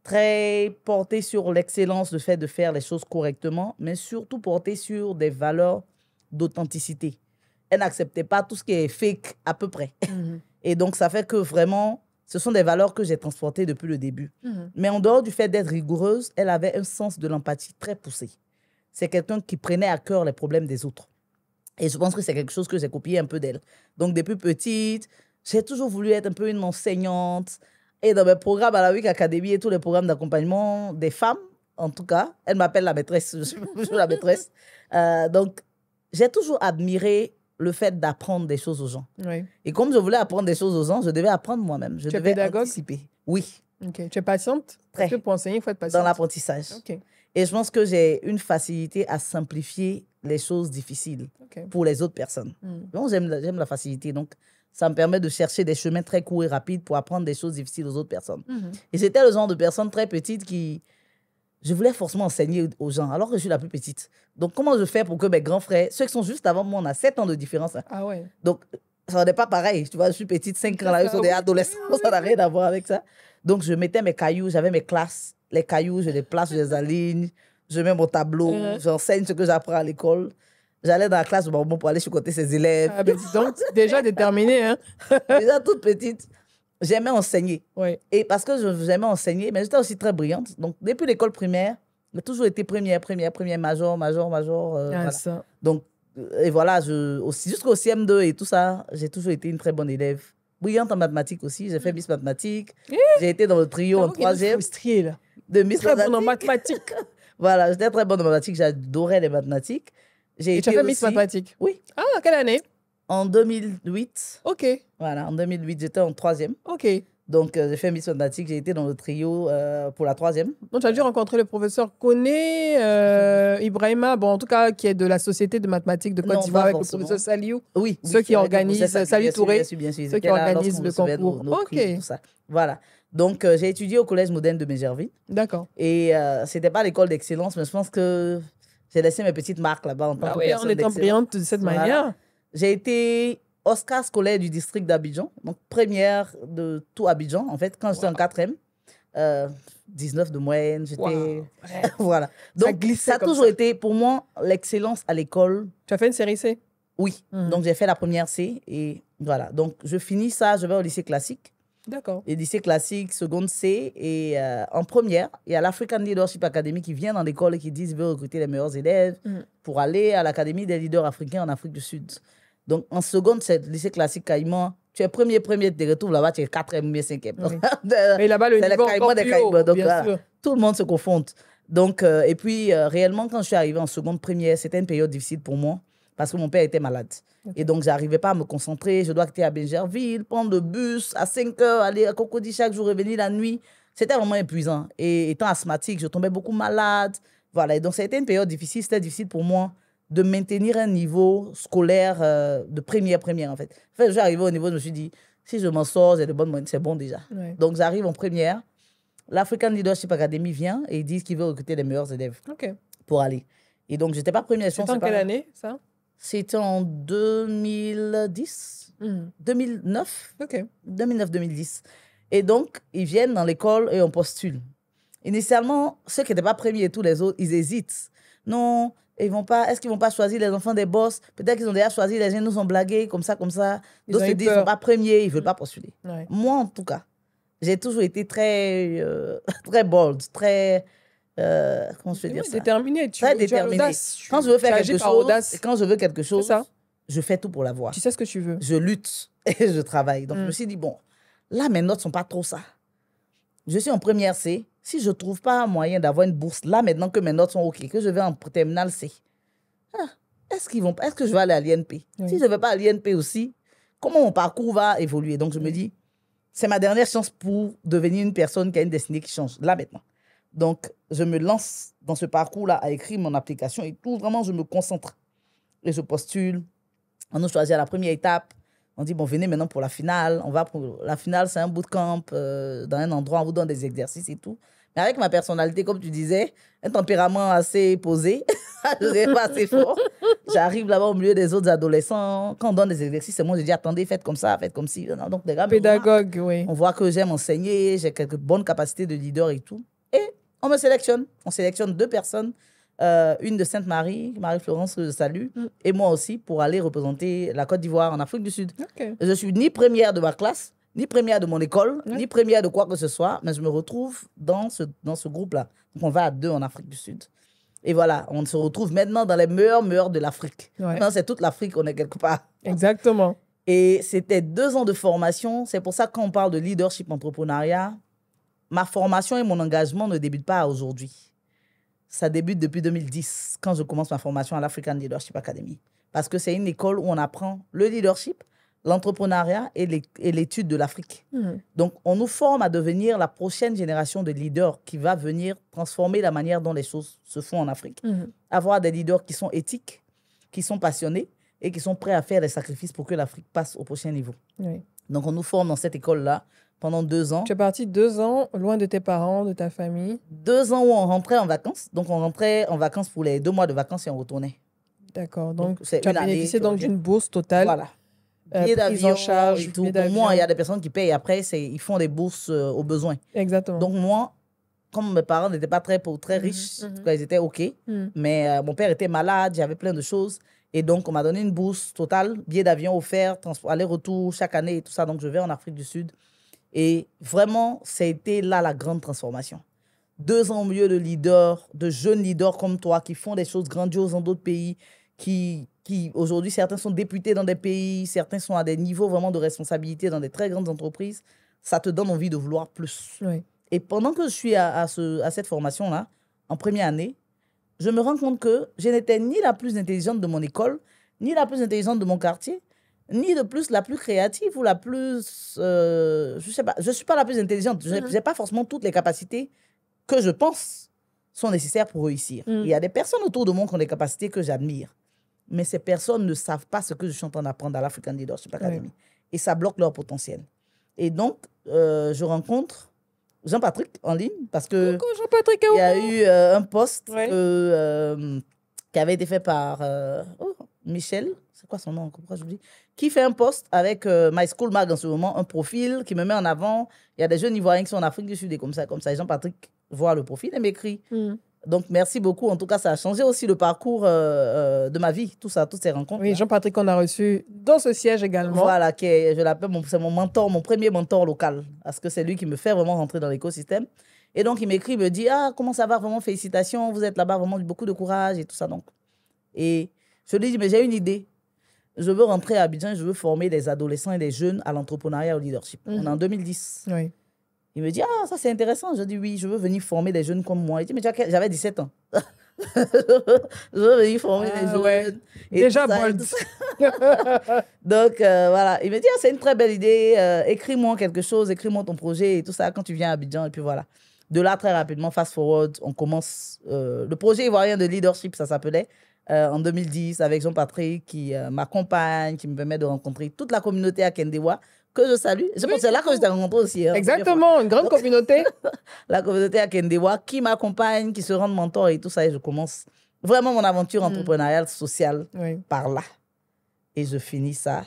très portée sur l'excellence, le fait de faire les choses correctement, mais surtout portée sur des valeurs d'authenticité. Elle n'acceptait pas tout ce qui est fake à peu près. Et donc, ça fait que vraiment, ce sont des valeurs que j'ai transportées depuis le début. Mais en dehors du fait d'être rigoureuse, elle avait un sens de l'empathie très poussé. C'est quelqu'un qui prenait à cœur les problèmes des autres. Et je pense que c'est quelque chose que j'ai copié un peu d'elle. Donc, depuis petite, j'ai toujours voulu être un peu une enseignante. Et dans mes programmes à la Week Academy et tous les programmes d'accompagnement des femmes, en tout cas, elle m'appelle la maîtresse. Je suis toujours la maîtresse. Donc, j'ai toujours admiré le fait d'apprendre des choses aux gens. Oui. Et comme je voulais apprendre des choses aux gens, je devais apprendre moi-même. Je devais anticiper. Oui. OK. Tu es patiente? Parce que pour enseigner, il faut être patiente. Dans l'apprentissage. OK. Et je pense que j'ai une facilité à simplifier les choses difficiles pour les autres personnes. Donc, j'aime la facilité. Donc, ça me permet de chercher des chemins très courts et rapides pour apprendre des choses difficiles aux autres personnes. Et j'étais le genre de personne très petite qui... Je voulais forcément enseigner aux gens, alors que je suis la plus petite. Donc, comment je fais pour que mes grands frères, ceux qui sont juste avant moi, on a 7 ans de différence. Hein. Ah ouais. Donc, ça n'est pas pareil. Tu vois, je suis petite, 5 ans, là, ils sont des adolescents, ça n'a rien à voir avec ça. Donc, je mettais mes cailloux, j'avais mes classes. Les cailloux, je les place, je les aligne. Je mets mon tableau, j'enseigne ce que j'apprends à l'école. J'allais dans la classe de maman pour aller chicoter ses élèves. Ah ben dis donc, déjà déterminée, hein? Déjà toute petite. J'aimais enseigner. Oui. Et parce que j'aimais enseigner, mais j'étais aussi très brillante. Donc, depuis l'école primaire, j'ai toujours été première, major. Voilà. Ça. Donc, et voilà, jusqu'au CM2 et tout ça, j'ai toujours été une très bonne élève. Brillante en mathématiques aussi. J'ai fait Miss Mathématiques. J'ai été dans le trio en 3e. Frustrée, là. De Miss Très bonne en mathématiques. Voilà, j'étais très bonne en mathématiques. J'adorais les mathématiques. Et tu as fait Miss Mathématiques? Oui. Ah, quelle année? En 2008. OK. Voilà, en 2008, j'étais en 3e. OK. Donc, j'ai fait Miss Mathématiques. J'ai été dans le trio pour la 3e. Donc, tu as dû rencontrer le professeur Koné Ibrahima, bon, en tout cas, qui est de la Société de mathématiques de Côte d'Ivoire avec le professeur Saliou. Oui. Ceux qui organisent, Saliou Touré, bien sûr, ceux qui organisent le concours. OK. Tout ça. Voilà. Donc, j'ai étudié au Collège moderne de Bingerville. D'accord. Et ce n'était pas l'école d'excellence, mais je pense que j'ai laissé mes petites marques là-bas en tant que personne en étant brillante de cette manière. J'ai été Oscar scolaire du district d'Abidjan, donc première de tout Abidjan. En fait, quand j'étais en 4e, 19 de moyenne, j'étais... voilà. Donc, ça a toujours été, pour moi, l'excellence à l'école. Tu as fait une série C? Oui. Donc, j'ai fait la première C et voilà. Donc, je finis ça, je vais au lycée classique. D'accord. Et lycée classique, seconde C. Et en première, il y a l'African Leadership Academy qui vient dans l'école et qui dit qu'ils veulent recruter les meilleurs élèves pour aller à l'Académie des leaders africains en Afrique du Sud. Donc, en seconde, c'est le lycée classique Caïman. Tu es premier, tu te retrouves là-bas, tu es quatrième, mais cinquième. Oui. Mais là-bas, le niveau encore plus haut, donc, bien sûr. tout le monde se confronte. Donc, et puis, réellement, quand je suis arrivée en seconde première, c'était une période difficile pour moi parce que mon père était malade. Okay. Et donc, je n'arrivais pas à me concentrer. Je dois quitter à Bingerville, prendre le bus à 5 heures, aller à Cocody chaque jour, revenir la nuit. C'était vraiment épuisant. Et étant asthmatique, je tombais beaucoup malade. Voilà. Et donc, ça a été une période difficile. C'était difficile pour moi de maintenir un niveau scolaire de première, en fait. En fait, j'arrivais au niveau, je me suis dit, si je m'en sors, j'ai de bonnes moyennes, c'est bon déjà. Ouais. Donc, j'arrive en première. L'African Leadership Academy vient et ils disent qu'ils veulent recruter les meilleurs élèves pour aller. Et donc, je n'étais pas première. C'était en quelle année, ça? C'était en 2010, 2009. 2009-2010. Et donc, ils viennent dans l'école et on postule. Initialement, ceux qui n'étaient pas premiers et tous les autres, ils hésitent. Non, ils vont pas, est-ce qu'ils ne vont pas choisir les enfants des boss? Peut-être qu'ils ont déjà choisi, les gens nous ont blagué, comme ça. D'autres se disent qu'ils ne sont pas premiers, ils ne veulent pas postuler. Ouais. Moi, en tout cas, j'ai toujours été très, très bold, très... comment je peux dire ça? Déterminé. Très déterminé. Quand je veux faire quelque chose, quand je veux quelque chose, je fais tout pour l'avoir. Tu sais ce que tu veux. Je lutte et je travaille. Donc, je me suis dit, bon, là, mes notes ne sont pas trop ça. Je suis en première C. Si je ne trouve pas moyen d'avoir une bourse, là, maintenant que mes notes sont OK, que je vais en terminale C, est-ce que je vais aller à l'INP? Si je ne vais pas à l'INP aussi, comment mon parcours va évoluer? Donc, je me dis, c'est ma dernière chance pour devenir une personne qui a une destinée qui change, là, maintenant. Donc, je me lance dans ce parcours-là à écrire mon application et tout. Vraiment, je me concentre. Et je postule. On nous choisit à la première étape. On dit, bon, venez maintenant pour la finale. On va pour la finale, c'est un bootcamp dans un endroit, on vous donne des exercices et tout. Mais avec ma personnalité, comme tu disais, un tempérament assez posé, je ne serais pas assez fort. J'arrive là-bas au milieu des autres adolescents. Quand on donne des exercices, c'est moi, je dis, attendez, faites comme ça, faites comme ci. Donc, les gars, pédagogue, oui. On voit que j'aime enseigner, j'ai quelques bonnes capacités de leader et tout. Et on me sélectionne. On sélectionne 2 personnes, une de Sainte-Marie, Marie-Florence, que je salue, et moi aussi, pour aller représenter la Côte d'Ivoire en Afrique du Sud. Okay. Je ne suis ni première de ma classe, ni première de mon école, ni première de quoi que ce soit, mais je me retrouve dans ce groupe-là. Donc, on va à 2 en Afrique du Sud. Et voilà, on se retrouve maintenant dans les meilleurs de l'Afrique. Ouais. Maintenant, c'est toute l'Afrique, on est quelque part. Exactement. Et c'était 2 ans de formation. C'est pour ça que quand on parle de leadership entrepreneuriat, ma formation et mon engagement ne débutent pas aujourd'hui. Ça débute depuis 2010, quand je commence ma formation à l'African Leadership Academy. Parce que c'est une école où on apprend le leadership, l'entrepreneuriat et l'étude de l'Afrique. Donc, on nous forme à devenir la prochaine génération de leaders qui va venir transformer la manière dont les choses se font en Afrique. Avoir des leaders qui sont éthiques, qui sont passionnés et qui sont prêts à faire des sacrifices pour que l'Afrique passe au prochain niveau. Donc, on nous forme dans cette école-là pendant 2 ans. Tu es parti 2 ans loin de tes parents, de ta famille? 2 ans où on rentrait en vacances. Donc, on rentrait en vacances pour les 2 mois de vacances et on retournait. D'accord. Donc tu as bénéficié d'une bourse totale. Voilà. Billets d'avion, en charge, et tout. Pour moi, il y a des personnes qui payent après, ils font des bourses aux besoins. Exactement. Donc, moi, comme mes parents n'étaient pas très riches, en tout cas, ils étaient OK. Mais mon père était malade, j'avais plein de choses. Et donc, on m'a donné une bourse totale, billets d'avion offerts, transport, aller-retour chaque année et tout ça. Donc, je vais en Afrique du Sud. Et vraiment, ça a été là la grande transformation. 2 ans au milieu de leaders, de jeunes leaders comme toi, qui font des choses grandioses dans d'autres pays, qui aujourd'hui, certains sont députés dans des pays, certains sont à des niveaux vraiment de responsabilité dans des très grandes entreprises. Ça te donne envie de vouloir plus. Oui. Et pendant que je suis à cette formation-là, en première année, je me rends compte que je n'étais ni la plus intelligente de mon école, ni la plus intelligente de mon quartier, ni de plus la plus créative ou la plus... je sais pas, je ne suis pas la plus intelligente. Je n'ai pas forcément toutes les capacités que je pense sont nécessaires pour réussir. Il y a des personnes autour de moi qui ont des capacités que j'admire. Mais ces personnes ne savent pas ce que je suis en train d'apprendre à l'African Leadership Academy. Et ça bloque leur potentiel. Et donc, je rencontre Jean-Patrick en ligne parce que coucou Jean-Patrick, il y a eu un post qui avait été fait par Michel. C'est quoi son nom? Pourquoi j'oublie? Qui fait un post avec My School Mag en ce moment, un profil qui me met en avant. Il y a des jeunes Ivoiriens qui sont en Afrique du Sud et comme ça. Et Jean-Patrick voit le profil et m'écrit. Donc, merci beaucoup. En tout cas, ça a changé aussi le parcours de ma vie, tout ça, toutes ces rencontres. Oui, Jean-Patrick, on a reçu dans ce siège également. Voilà, je l'appelle, c'est mon mentor, mon premier mentor local, parce que c'est lui qui me fait vraiment rentrer dans l'écosystème. Et donc, il m'écrit, il me dit, ah, comment ça va, vraiment, félicitations, vous êtes là-bas, vraiment, beaucoup de courage et tout ça. Donc. Et je lui dis, mais j'ai une idée. Je veux rentrer à Abidjan, je veux former des adolescents et des jeunes à l'entrepreneuriat et au leadership. On est en 2010. Oui. Il me dit, ah, ça c'est intéressant. Je dis, oui, je veux venir former des jeunes comme moi. Il dit, mais j'avais 17 ans. Je veux venir former des jeunes. Ouais. Et déjà bold. bon. Donc, voilà. Il me dit, ah, c'est une très belle idée. Écris-moi quelque chose, écris-moi ton projet et tout ça quand tu viens à Abidjan. Et puis voilà. De là, très rapidement, fast forward, on commence. Le projet ivoirien de leadership, ça s'appelait. En 2010, avec Jean-Patrick, qui m'accompagne, qui me permet de rencontrer toute la communauté à Kendewa, que je salue. Je pense que c'est là que je t'ai rencontré aussi. Hein, exactement, une grande communauté. La communauté à Kendewa, qui m'accompagne, qui se rend mentor et tout ça. Et je commence vraiment mon aventure entrepreneuriale, sociale, par là. Et je finis ça.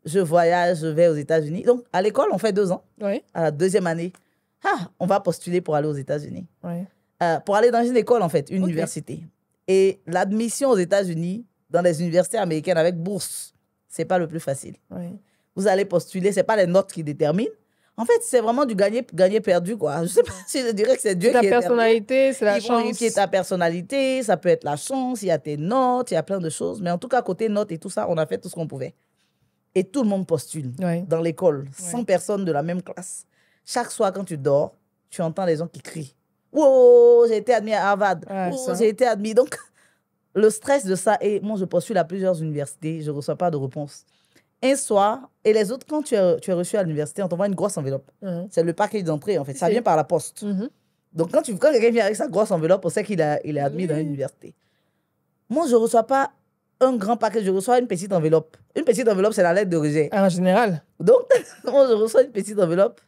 Je voyage, je vais aux États-Unis. Donc, à l'école, on fait 2 ans. Oui. À la 2e année, on va postuler pour aller aux États-Unis. Oui. Pour aller dans une école, en fait, une université. Et l'admission aux États-Unis, dans les universités américaines avec bourse, ce n'est pas le plus facile. Oui. Vous allez postuler, ce n'est pas les notes qui déterminent. En fait, c'est vraiment du gagner-perdu, quoi. Je ne sais pas si je dirais que c'est Dieu qui est. Ta personnalité, c'est la Ils vont chance. vérifier ta personnalité, ça peut être la chance, il y a tes notes, il y a plein de choses. Mais en tout cas, côté notes et tout ça, on a fait tout ce qu'on pouvait. Et tout le monde postule dans l'école, 100 personnes de la même classe. Chaque soir, quand tu dors, tu entends les gens qui crient. Wow, j'ai été admis à Harvard. Wow, j'ai été admis. Donc, le stress de ça, et moi, je postule à plusieurs universités, je ne reçois pas de réponse. Un soir, et les autres, quand tu es reçu à l'université, on t'envoie une grosse enveloppe. C'est le package d'entrée, en fait. Ça vient par la poste. Donc, quand quelqu'un vient avec sa grosse enveloppe, on sait qu'il est admis dans l'université. Moi, je ne reçois pas un grand paquet, je reçois une petite enveloppe. Une petite enveloppe, c'est la lettre de rejet. En général. Donc, moi, je reçois une petite enveloppe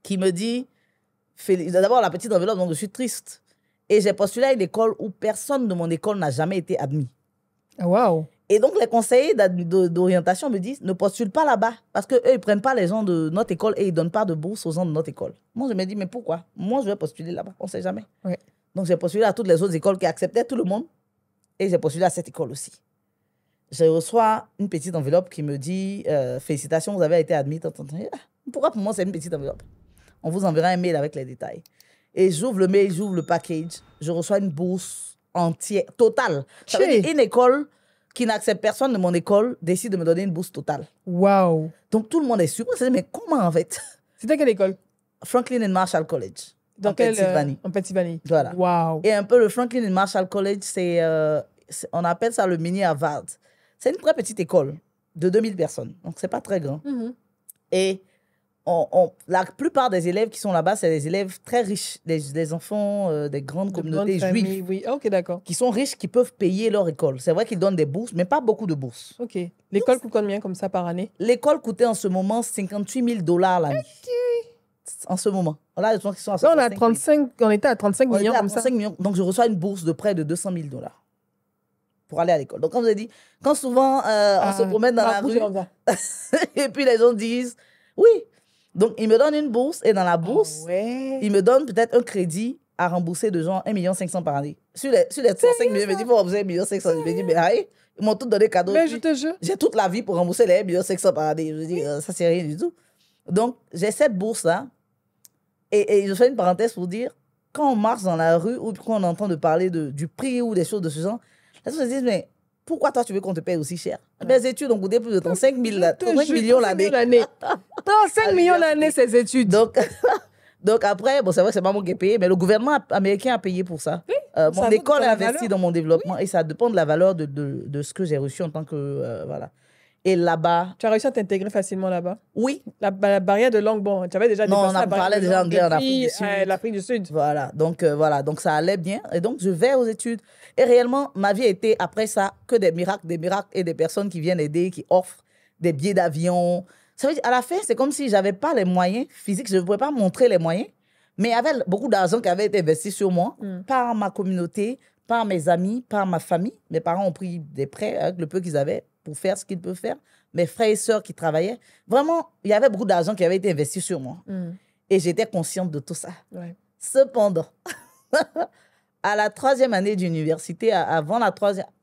qui me dit... D'abord, la petite enveloppe, donc je suis triste. Et j'ai postulé à une école où personne de mon école n'a jamais été admis. Wow. Et donc, les conseillers d'orientation me disent, ne postule pas là-bas. Parce qu'eux, ils ne prennent pas les gens de notre école et ils ne donnent pas de bourse aux gens de notre école. Moi, je me dis, mais pourquoi? Moi, je vais postuler là-bas. On ne sait jamais. Ouais. Donc, j'ai postulé à toutes les autres écoles qui acceptaient tout le monde. Et j'ai postulé à cette école aussi. Je reçois une petite enveloppe qui me dit, félicitations, vous avez été admis. Pourquoi pour moi, c'est une petite enveloppe? On vous enverra un mail avec les détails. Et j'ouvre le mail, j'ouvre le package. Je reçois une bourse entière, totale. Ça veut dire une école qui n'accepte personne de mon école décide de me donner une bourse totale. Wow. Donc, tout le monde est surpris. Mais comment, en fait? C'était quelle école? Franklin and Marshall College. Dans Pennsylvanie. En Pennsylvanie. Voilà. Wow. Et un peu le Franklin and Marshall College, on appelle ça le mini Harvard. C'est une très petite école de 2000 personnes. Donc, c'est pas très grand. Et la plupart des élèves qui sont là-bas, c'est des élèves très riches, des enfants des grandes communautés juives. Oui, ok, d'accord. Qui sont riches, qui peuvent payer leur école. C'est vrai qu'ils donnent des bourses, mais pas beaucoup de bourses. Ok. L'école coûte combien comme ça par année? L'école coûtait en ce moment 58 000 $ l'année. En ce moment. Là, je pense qu'ils sont à 35 on était à 35 millions comme ça. Millions. Donc, je reçois une bourse de près de 200 000 $ pour aller à l'école. Donc, comme je vous ai dit, quand souvent on se promène dans la rue, et puis les gens disent, oui. Donc, ils me donnent une bourse, et dans la bourse, ils me donnent peut-être un crédit à rembourser de genre 1 500 000 par année. Sur les 35 millions, ils me disent, il faut rembourser 1 500 000. Je me dis, mais aïe, ils m'ont tout donné cadeau. Mais je te jure. J'ai toute la vie pour rembourser les 1 500 000 par année. Je me dis, ça, c'est rien du tout. Donc, j'ai cette bourse-là, et je fais une parenthèse pour dire, quand on marche dans la rue ou quand on entend de parler du prix ou des choses de ce genre, les gens se disent, mais pourquoi toi, tu veux qu'on te paye aussi cher? Mes études ont coûté plus de 35 millions l'année. 35 millions l'année, ces études. Donc après, bon, c'est vrai que c'est pas moi qui ai payé, mais le gouvernement américain a payé pour ça. Oui, mon école a investi dans mon développement et ça dépend de la valeur de ce que j'ai reçu en tant que... voilà. Et là-bas... Tu as réussi à t'intégrer facilement là-bas? Oui. La barrière de langue, bon, tu avais déjà dépassé la barrière. Non, on parlait déjà anglais en Afrique du Sud. L'Afrique du Sud. Voilà. Donc ça allait bien. Et donc, je vais aux études. Et réellement, ma vie a été, après ça, que des miracles et des personnes qui viennent aider, qui offrent des billets d'avion. Ça veut dire, à la fin, c'est comme si je n'avais pas les moyens physiques, je ne pouvais pas montrer les moyens, mais il y avait beaucoup d'argent qui avait été investi sur moi par ma communauté, par mes amis, par ma famille. Mes parents ont pris des prêts avec le peu qu'ils avaient pour faire ce qu'ils peuvent faire. Mes frères et sœurs qui travaillaient. Vraiment, il y avait beaucoup d'argent qui avait été investi sur moi. Et j'étais consciente de tout ça. Ouais. Cependant, À la 3e année d'université,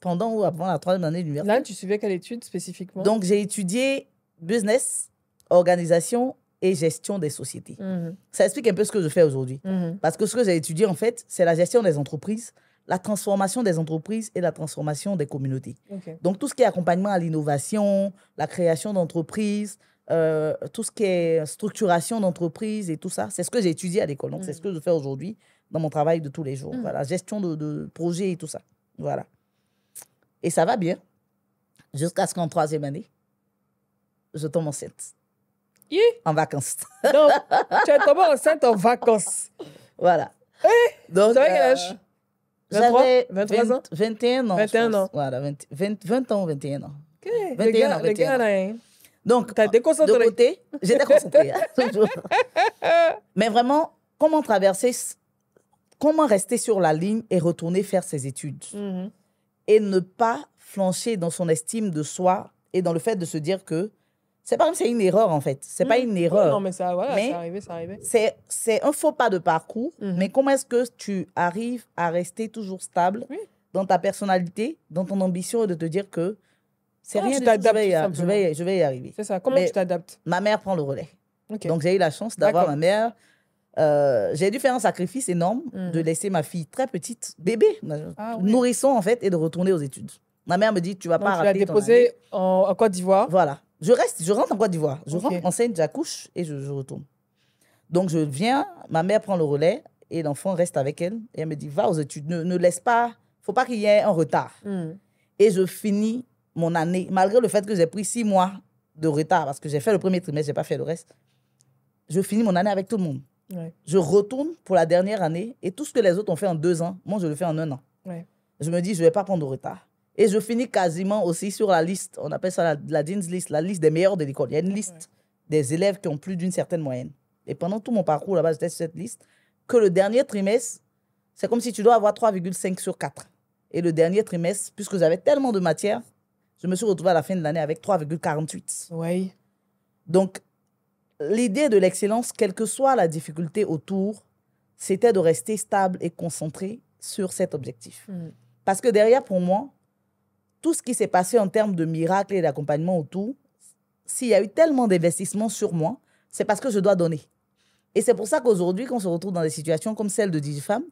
pendant ou avant la 3e année d'université. Là, tu suivais quelle étude spécifiquement? Donc, j'ai étudié business, organisation et gestion des sociétés. Ça explique un peu ce que je fais aujourd'hui. Parce que ce que j'ai étudié, en fait, c'est la gestion des entreprises, la transformation des entreprises et la transformation des communautés. Donc, tout ce qui est accompagnement à l'innovation, la création d'entreprises, tout ce qui est structuration d'entreprises et tout ça, c'est ce que j'ai étudié à l'école. Donc, c'est ce que je fais aujourd'hui dans mon travail de tous les jours. Voilà, gestion de projets et tout ça. Voilà. Et ça va bien. Jusqu'à ce qu'en 3e année, je tombe enceinte. En vacances. Donc, tu es tombée enceinte en vacances. Voilà. Donc, tu avais quel âge? 23 ans? 21 ans. 21 ans. Voilà, 20 ans, 21 ans. Okay. 21 ans, 21 le gars, ans. là, hein. Donc, t'as été concentrée. de côté, j'étais concentrée, hein, toujours. Mais vraiment, comment rester sur la ligne et retourner faire ses études et ne pas flancher dans son estime de soi et dans le fait de se dire que c'est pas comme c'est une erreur, en fait. C'est pas une erreur. Non, mais ça, voilà, c'est arrivé. C'est un faux pas de parcours, mais comment est-ce que tu arrives à rester toujours stable dans ta personnalité, dans ton ambition et de te dire que c'est rien du tout, je vais y arriver. C'est ça. Comment tu t'adaptes? Ma mère prend le relais. Donc, j'ai eu la chance d'avoir ma mère. J'ai dû faire un sacrifice énorme de laisser ma fille très petite, bébé, nourrisson, en fait, et de retourner aux études. Ma mère me dit, tu vas pas rater ton année. Tu l'as déposée en Côte d'Ivoire? Voilà. Je rentre en Côte d'Ivoire. Je rentre enceinte, j'accouche et je retourne. Donc, je viens, ma mère prend le relais et l'enfant reste avec elle. Et elle me dit, va aux études, ne laisse pas, faut pas qu'il y ait un retard. Et je finis mon année, malgré le fait que j'ai pris 6 mois de retard, parce que j'ai fait le premier trimestre, j'ai pas fait le reste. Je finis mon année avec tout le monde. Je retourne pour la dernière année et tout ce que les autres ont fait en 2 ans, moi, je le fais en 1 an. Je me dis, je vais pas prendre de retard. Et je finis quasiment aussi sur la liste, on appelle ça la Dean's List, la liste des meilleurs de l'école. Il y a une liste des élèves qui ont plus d'une certaine moyenne. Et pendant tout mon parcours là-bas, j'étais sur cette liste, que le dernier trimestre, c'est comme si tu dois avoir 3,5 sur 4. Et le dernier trimestre, puisque j'avais tellement de matière, je me suis retrouvée à la fin de l'année avec 3,48. Oui. Donc, l'idée de l'excellence, quelle que soit la difficulté autour, c'était de rester stable et concentré sur cet objectif. Parce que derrière, pour moi, tout ce qui s'est passé en termes de miracles et d'accompagnement autour, s'il y a eu tellement d'investissements sur moi, c'est parce que je dois donner. Et c'est pour ça qu'aujourd'hui, quand on se retrouve dans des situations comme celle de DigiFemme,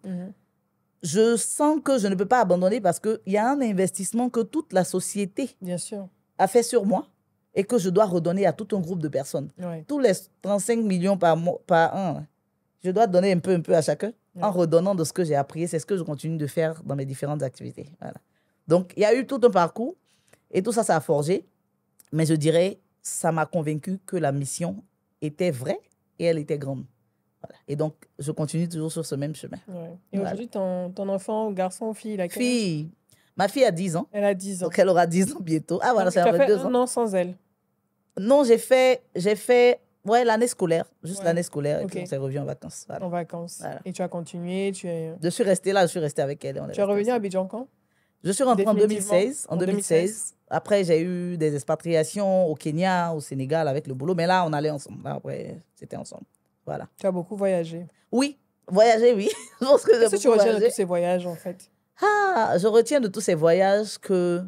je sens que je ne peux pas abandonner parce qu'il y a un investissement que toute la société a fait sur moi et que je dois redonner à tout un groupe de personnes. Tous les 35 millions par an, je dois donner un peu à chacun en redonnant de ce que j'ai appris. C'est ce que je continue de faire dans mes différentes activités. Voilà. Donc, il y a eu tout un parcours et tout ça, ça a forgé. Mais je dirais, ça m'a convaincu que la mission était vraie et elle était grande. Voilà. Et donc, je continue toujours sur ce même chemin. Et aujourd'hui, ton enfant, garçon ou fille, il a quel âge? Fille. Ma fille a 10 ans. Elle a 10 ans. Donc, elle aura 10 ans bientôt. Ah, voilà, ça fait 2 ans sans elle. Non, j'ai fait l'année scolaire. Juste l'année scolaire. Et puis, on s'est revenu en vacances. Voilà. En vacances. Voilà. Et tu as continué. Je suis restée là, je suis restée avec elle. Tu es revenue à Abidjan quand? Je suis rentrée en 2016. Après, j'ai eu des expatriations au Kenya, au Sénégal avec le boulot. Mais là, on allait ensemble. Là, après, c'était ensemble. Voilà. Tu as beaucoup voyagé? Oui, voyager, oui. Qu'est-ce que tu retiens de tous ces voyages, en fait? Je retiens de tous ces voyages que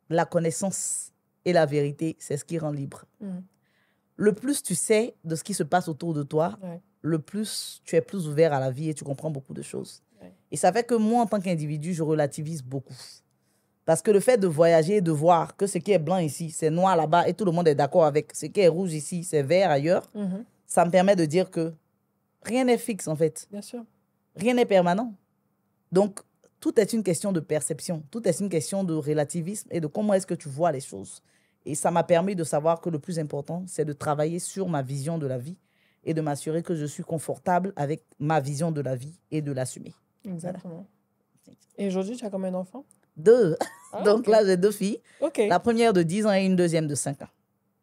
la connaissance et la vérité, c'est ce qui rend libre. Le plus tu sais de ce qui se passe autour de toi, le plus tu es plus ouvert à la vie et tu comprends beaucoup de choses. Et ça fait que moi, en tant qu'individu, je relativise beaucoup. Parce que le fait de voyager et de voir que ce qui est blanc ici, c'est noir là-bas et tout le monde est d'accord avec ce qui est rouge ici, c'est vert ailleurs, ça me permet de dire que rien n'est fixe, en fait. Bien sûr. Rien n'est permanent. Donc, tout est une question de perception. Tout est une question de relativisme et de comment est-ce que tu vois les choses. Et ça m'a permis de savoir que le plus important, c'est de travailler sur ma vision de la vie et de m'assurer que je suis confortable avec ma vision de la vie et de l'assumer. Exactement. Voilà. Et aujourd'hui, tu as combien d'enfants? 2. Donc là, j'ai 2 filles. La première de 10 ans et une deuxième de 5 ans.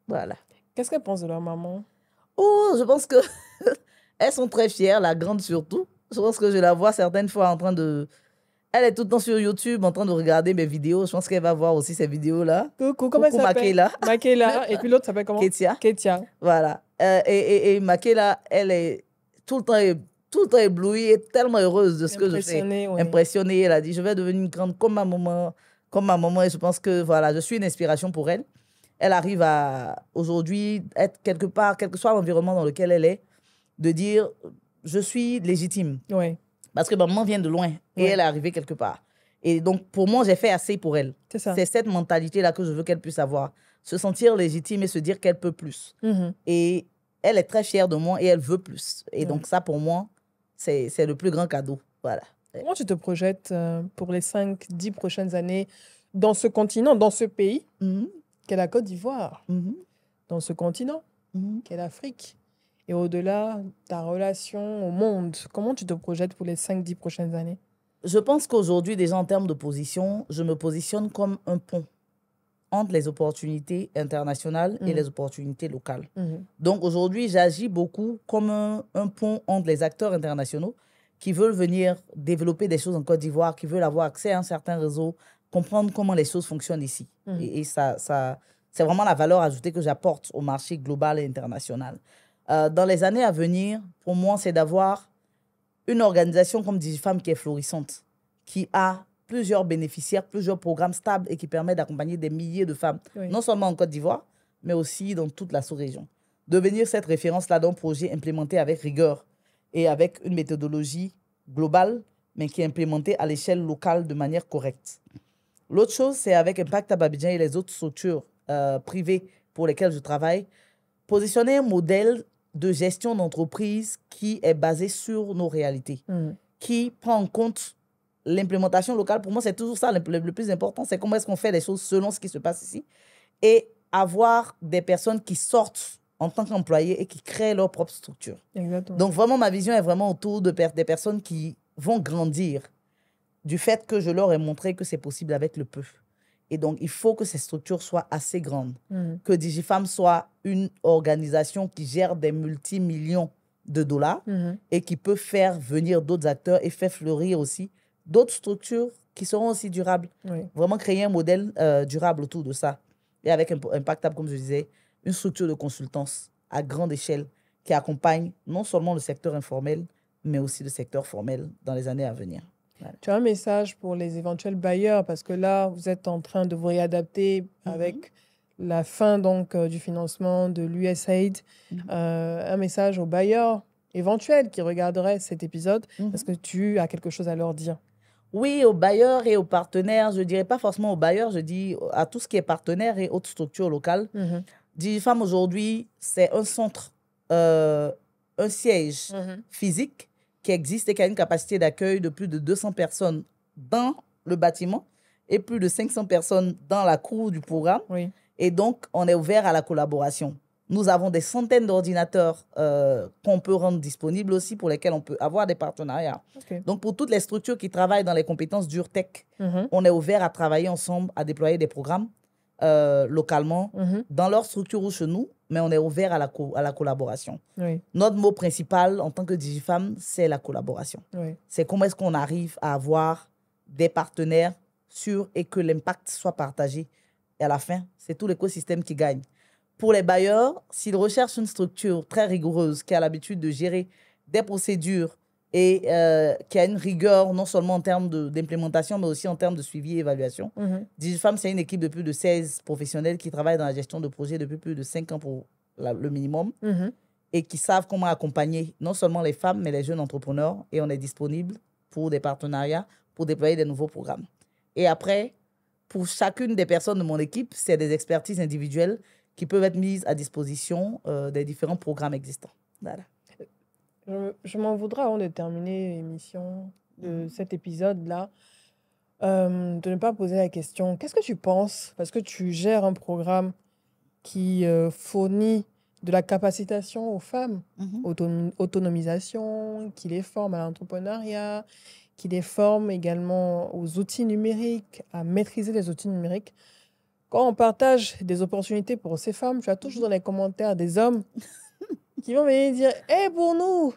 Voilà. Qu'est-ce qu'elles pensent de leur maman? Oh, je pense que elles sont très fières, la grande surtout. Je pense que je la vois certaines fois en train de... Elle est tout le temps sur YouTube en train de regarder mes vidéos. Je pense qu'elle va voir aussi ces vidéos-là. Coucou, comment elle s'appelle? Makela. Et puis l'autre s'appelle comment? Ketia. Ketia. Voilà. Et Makela, elle est tout le temps tout le temps éblouie et tellement heureuse de ce que je fais. Oui. Impressionnée, elle a dit, je vais devenir une grande comme ma maman. Comme ma maman, et je pense que voilà, je suis une inspiration pour elle. Elle arrive à aujourd'hui être quelque part, quel que soit l'environnement dans lequel elle est, de dire je suis légitime. Oui. Parce que ma maman vient de loin et elle est arrivée quelque part. Et donc, pour moi, j'ai fait assez pour elle. C'est ça. C'est cette mentalité-là que je veux qu'elle puisse avoir. Se sentir légitime et se dire qu'elle peut plus. Et elle est très fière de moi et elle veut plus. Et donc, ça, pour moi, c'est le plus grand cadeau. Voilà. Comment tu te projettes pour les 5-10 prochaines années dans ce continent, dans ce pays qu'est la Côte d'Ivoire, dans ce continent qu'est l'Afrique, et au-delà, ta relation au monde? Comment tu te projettes pour les 5-10 prochaines années? Je pense qu'aujourd'hui, déjà en termes de position, je me positionne comme un pont entre les opportunités internationales et les opportunités locales. Donc aujourd'hui, j'agis beaucoup comme un pont entre les acteurs internationaux qui veulent venir développer des choses en Côte d'Ivoire, qui veulent avoir accès à un certain réseau, comprendre comment les choses fonctionnent ici. Et ça, c'est vraiment la valeur ajoutée que j'apporte au marché global et international. Dans les années à venir, pour moi, c'est d'avoir une organisation comme DigiFemme qui est florissante, qui a plusieurs bénéficiaires, plusieurs programmes stables et qui permet d'accompagner des milliers de femmes, non seulement en Côte d'Ivoire, mais aussi dans toute la sous-région. Devenir cette référence-là d'un projet implémenté avec rigueur et avec une méthodologie globale, mais qui est implémentée à l'échelle locale de manière correcte. L'autre chose, c'est avec Impact Hub Abidjan et les autres structures privées pour lesquelles je travaille, positionner un modèle de gestion d'entreprise qui est basé sur nos réalités, qui prend en compte l'implémentation locale. Pour moi, c'est toujours ça le plus important, c'est comment est-ce qu'on fait les choses selon ce qui se passe ici et avoir des personnes qui sortent en tant qu'employés et qui créent leur propre structure. Exactement. Donc, vraiment, ma vision est vraiment autour de des personnes qui vont grandir du fait que je leur ai montré que c'est possible avec le peu. Et donc, il faut que ces structures soient assez grandes, que DigiFemme soit une organisation qui gère des multimillions de dollars et qui peut faire venir d'autres acteurs et faire fleurir aussi d'autres structures qui seront aussi durables. Vraiment créer un modèle durable autour de ça. Et avec Impact Hub, comme je disais, une structure de consultance à grande échelle qui accompagne non seulement le secteur informel, mais aussi le secteur formel dans les années à venir. Voilà. Tu as un message pour les éventuels bailleurs, parce que là, vous êtes en train de vous réadapter avec la fin donc, du financement de l'USAID. Un message aux bailleurs éventuels qui regarderaient cet épisode. Est-ce que tu as quelque chose à leur dire? Oui, aux bailleurs et aux partenaires. Je ne dirais pas forcément aux bailleurs, je dis à tout ce qui est partenaires et autres structures locales. DigiFemme, aujourd'hui, c'est un centre, un siège physique qui existe et qui a une capacité d'accueil de plus de 200 personnes dans le bâtiment et plus de 500 personnes dans la cour du programme. Et donc, on est ouvert à la collaboration. Nous avons des centaines d'ordinateurs qu'on peut rendre disponibles aussi, pour lesquels on peut avoir des partenariats. Donc, pour toutes les structures qui travaillent dans les compétences dures tech, on est ouvert à travailler ensemble, à déployer des programmes localement, dans leur structure ou chez nous, mais on est ouvert à la collaboration. Notre mot principal en tant que DigiFemme, c'est la collaboration. C'est comment est-ce qu'on arrive à avoir des partenaires sûrs et que l'impact soit partagé. Et à la fin, c'est tout l'écosystème qui gagne. Pour les bailleurs, s'ils recherchent une structure très rigoureuse qui a l'habitude de gérer des procédures et qui a une rigueur non seulement en termes d'implémentation, mais aussi en termes de suivi et évaluation, DigiFemme, c'est une équipe de plus de 16 professionnels qui travaillent dans la gestion de projets depuis plus de 5 ans pour le minimum et qui savent comment accompagner non seulement les femmes, mais les jeunes entrepreneurs. Et on est disponible pour des partenariats, pour déployer des nouveaux programmes. Et après, pour chacune des personnes de mon équipe, c'est des expertises individuelles qui peuvent être mises à disposition des différents programmes existants. Voilà. Je m'en voudrais, avant de terminer l'émission de cet épisode-là, de ne pas poser la question, qu'est-ce que tu penses, parce que tu gères un programme qui fournit de la capacitation aux femmes, autonomisation, qui les forme à l'entrepreneuriat, qui les forme également aux outils numériques, à maîtriser les outils numériques. Quand on partage des opportunités pour ces femmes, tu as toujours dans les commentaires des hommes qui vont venir dire « Eh, pour nous !»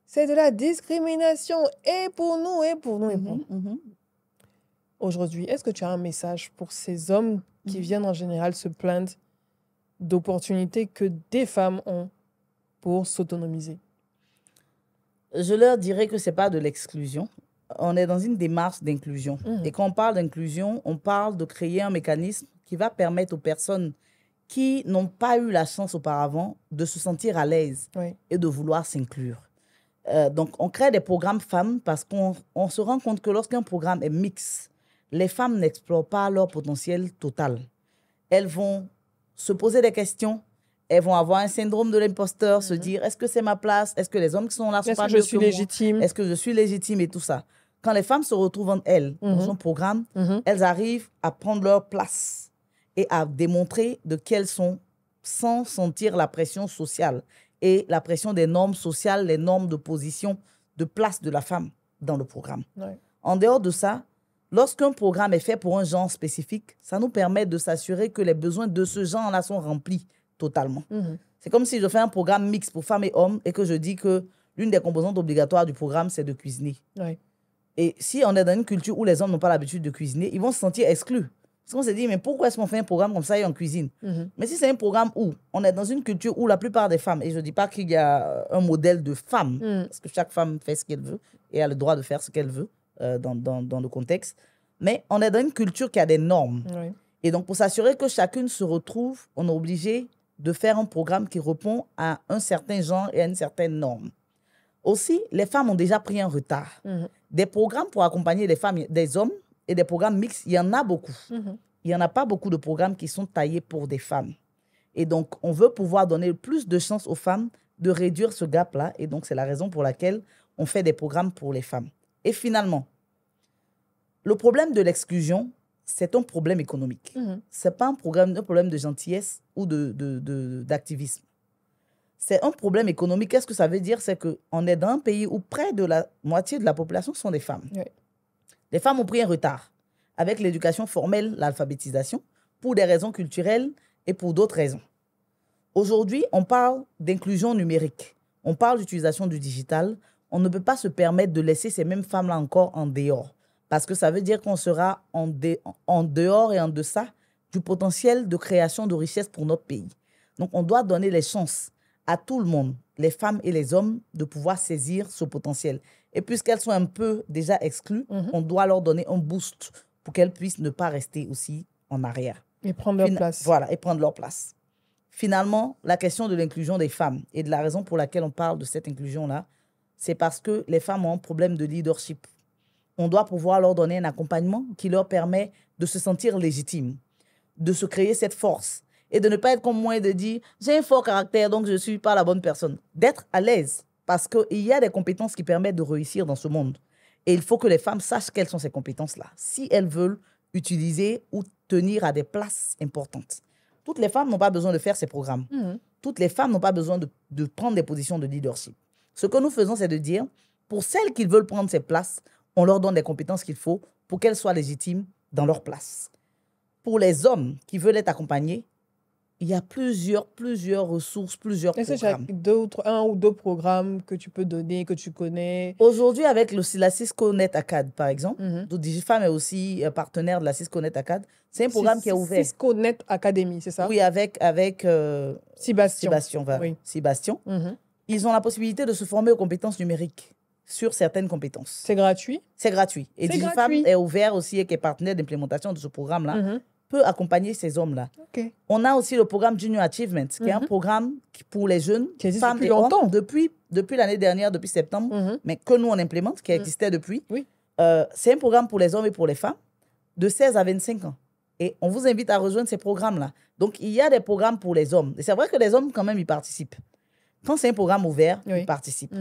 C'est de la discrimination. « Et pour nous, et pour nous, et pour nous. » Aujourd'hui, est-ce que tu as un message pour ces hommes qui viennent en général se plaindre d'opportunités que des femmes ont pour s'autonomiser? Je leur dirais que ce n'est pas de l'exclusion. On est dans une démarche d'inclusion. Et quand on parle d'inclusion, on parle de créer un mécanisme qui va permettre aux personnes qui n'ont pas eu la chance auparavant de se sentir à l'aise et de vouloir s'inclure. Donc, on crée des programmes femmes parce qu'on se rend compte que lorsqu'un programme est mixte, les femmes n'explorent pas leur potentiel total. Elles vont se poser des questions, elles vont avoir un syndrome de l'imposteur, se dire, est-ce que c'est ma place? Est-ce que les hommes qui sont là sont pas mieux que moi? Est-ce que je suis légitime? Est-ce que je suis légitime et tout ça? Quand les femmes se retrouvent entre elles dans un programme, elles arrivent à prendre leur place et à démontrer de quelles sont sans sentir la pression sociale et la pression des normes sociales, les normes de position, de place de la femme dans le programme. Ouais. En dehors de ça, lorsqu'un programme est fait pour un genre spécifique, ça nous permet de s'assurer que les besoins de ce genre-là sont remplis totalement. C'est comme si je fais un programme mixte pour femmes et hommes et que je dis que l'une des composantes obligatoires du programme, c'est de cuisiner. Ouais. Et si on est dans une culture où les hommes n'ont pas l'habitude de cuisiner, ils vont se sentir exclus. Parce qu'on s'est dit, mais pourquoi est-ce qu'on fait un programme comme ça et on cuisine? Mais si c'est un programme où on est dans une culture où la plupart des femmes, et je ne dis pas qu'il y a un modèle de femme, parce que chaque femme fait ce qu'elle veut et a le droit de faire ce qu'elle veut dans le contexte, mais on est dans une culture qui a des normes. Ouais. Et donc, pour s'assurer que chacune se retrouve, on est obligé de faire un programme qui répond à un certain genre et à une certaine norme. Aussi, les femmes ont déjà pris un retard. Des programmes pour accompagner les femmes, des hommes, et des programmes mixtes, il y en a beaucoup. Il n'y en a pas beaucoup de programmes qui sont taillés pour des femmes. Et donc, on veut pouvoir donner plus de chances aux femmes de réduire ce gap-là. Et donc, c'est la raison pour laquelle on fait des programmes pour les femmes. Et finalement, le problème de l'exclusion, c'est un problème économique. Ce n'est pas un problème de gentillesse ou d'activisme. C'est un problème économique. Qu'est-ce que ça veut dire? C'est qu'on est dans un pays où près de la moitié de la population sont des femmes. Oui. Les femmes ont pris un retard avec l'éducation formelle, l'alphabétisation, pour des raisons culturelles et pour d'autres raisons. Aujourd'hui, on parle d'inclusion numérique. On parle d'utilisation du digital. On ne peut pas se permettre de laisser ces mêmes femmes-là encore en dehors. Parce que ça veut dire qu'on sera en dehors et en deçà du potentiel de création de richesse pour notre pays. Donc, on doit donner les chances à tout le monde, les femmes et les hommes, de pouvoir saisir ce potentiel. Et puisqu'elles sont un peu déjà exclues, on doit leur donner un boost pour qu'elles puissent ne pas rester aussi en arrière. Et prendre leur place. Voilà, et prendre leur place. Finalement, la question de l'inclusion des femmes et de la raison pour laquelle on parle de cette inclusion-là, c'est parce que les femmes ont un problème de leadership. On doit pouvoir leur donner un accompagnement qui leur permet de se sentir légitimes, de se créer cette force et de ne pas être comme moi et de dire « j'ai un fort caractère, donc je ne suis pas la bonne personne ». D'être à l'aise. Parce qu'il y a des compétences qui permettent de réussir dans ce monde. Et il faut que les femmes sachent quelles sont ces compétences-là, si elles veulent utiliser ou tenir à des places importantes. Toutes les femmes n'ont pas besoin de faire ces programmes. Toutes les femmes n'ont pas besoin de prendre des positions de leadership. Ce que nous faisons, c'est de dire, pour celles qui veulent prendre ces places, on leur donne les compétences qu'il faut pour qu'elles soient légitimes dans leur place. Pour les hommes qui veulent être accompagnés, il y a plusieurs ressources, plusieurs programmes. Est-ce qu'il y a un ou deux programmes que tu peux donner, que tu connais? Aujourd'hui, avec la Cisco Net Acad, par exemple, DigiFemme est aussi partenaire de la Cisco Net Acad. C'est un programme qui est ouvert. Cisco Net Academy, c'est ça? Oui, avec Sébastien. Oui. Sébastien. Mhm. Ils ont la possibilité de se former aux compétences numériques sur certaines compétences. C'est gratuit? C'est gratuit. Et DigiFemme est ouvert aussi et qui est partenaire d'implémentation de ce programme-là. Peut accompagner ces hommes-là. Okay. On a aussi le programme Junior Achievement, qui est un programme pour les jeunes qui existe femmes depuis et longtemps. hommes depuis l'année dernière, depuis septembre, mais que nous, on implémente, qui existait depuis. Oui. C'est un programme pour les hommes et pour les femmes de 16 à 25 ans. Et on vous invite à rejoindre ces programmes-là. Donc, il y a des programmes pour les hommes. Et c'est vrai que les hommes, quand même, ils participent. Quand c'est un programme ouvert, ils participent.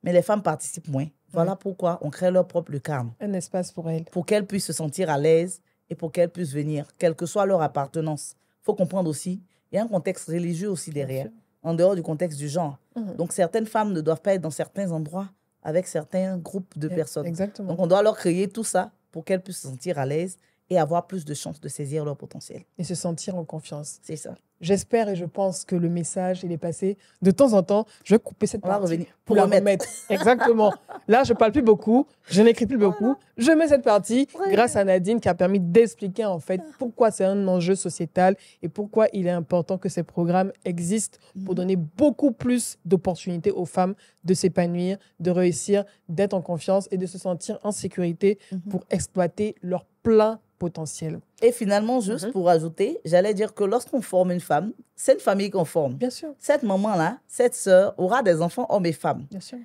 Mais les femmes participent moins. Voilà pourquoi on crée leur propre lucarne. Un espace pour elles. Pour qu'elles puissent se sentir à l'aise et pour qu'elles puissent venir, quelle que soit leur appartenance. Il faut comprendre aussi, il y a un contexte religieux aussi derrière, en dehors du contexte du genre. Donc, certaines femmes ne doivent pas être dans certains endroits avec certains groupes de personnes. Exactement. Donc, on doit leur créer tout ça pour qu'elles puissent se sentir à l'aise et avoir plus de chances de saisir leur potentiel. Et se sentir en confiance. C'est ça. J'espère et je pense que le message, il est passé. De temps en temps, je vais couper cette On va partie revenir. pour la remettre. Exactement. Là, je parle plus beaucoup, je n'écris plus beaucoup. Je mets cette partie grâce à Nadine qui a permis d'expliquer en fait pourquoi c'est un enjeu sociétal et pourquoi il est important que ces programmes existent pour donner beaucoup plus d'opportunités aux femmes de s'épanouir, de réussir, d'être en confiance et de se sentir en sécurité pour exploiter leur plein potentiel. Et finalement, juste pour ajouter, j'allais dire que lorsqu'on forme une femme, c'est une famille qu'on forme. Bien sûr. Cette maman-là, cette sœur, aura des enfants hommes et femmes. Bien sûr.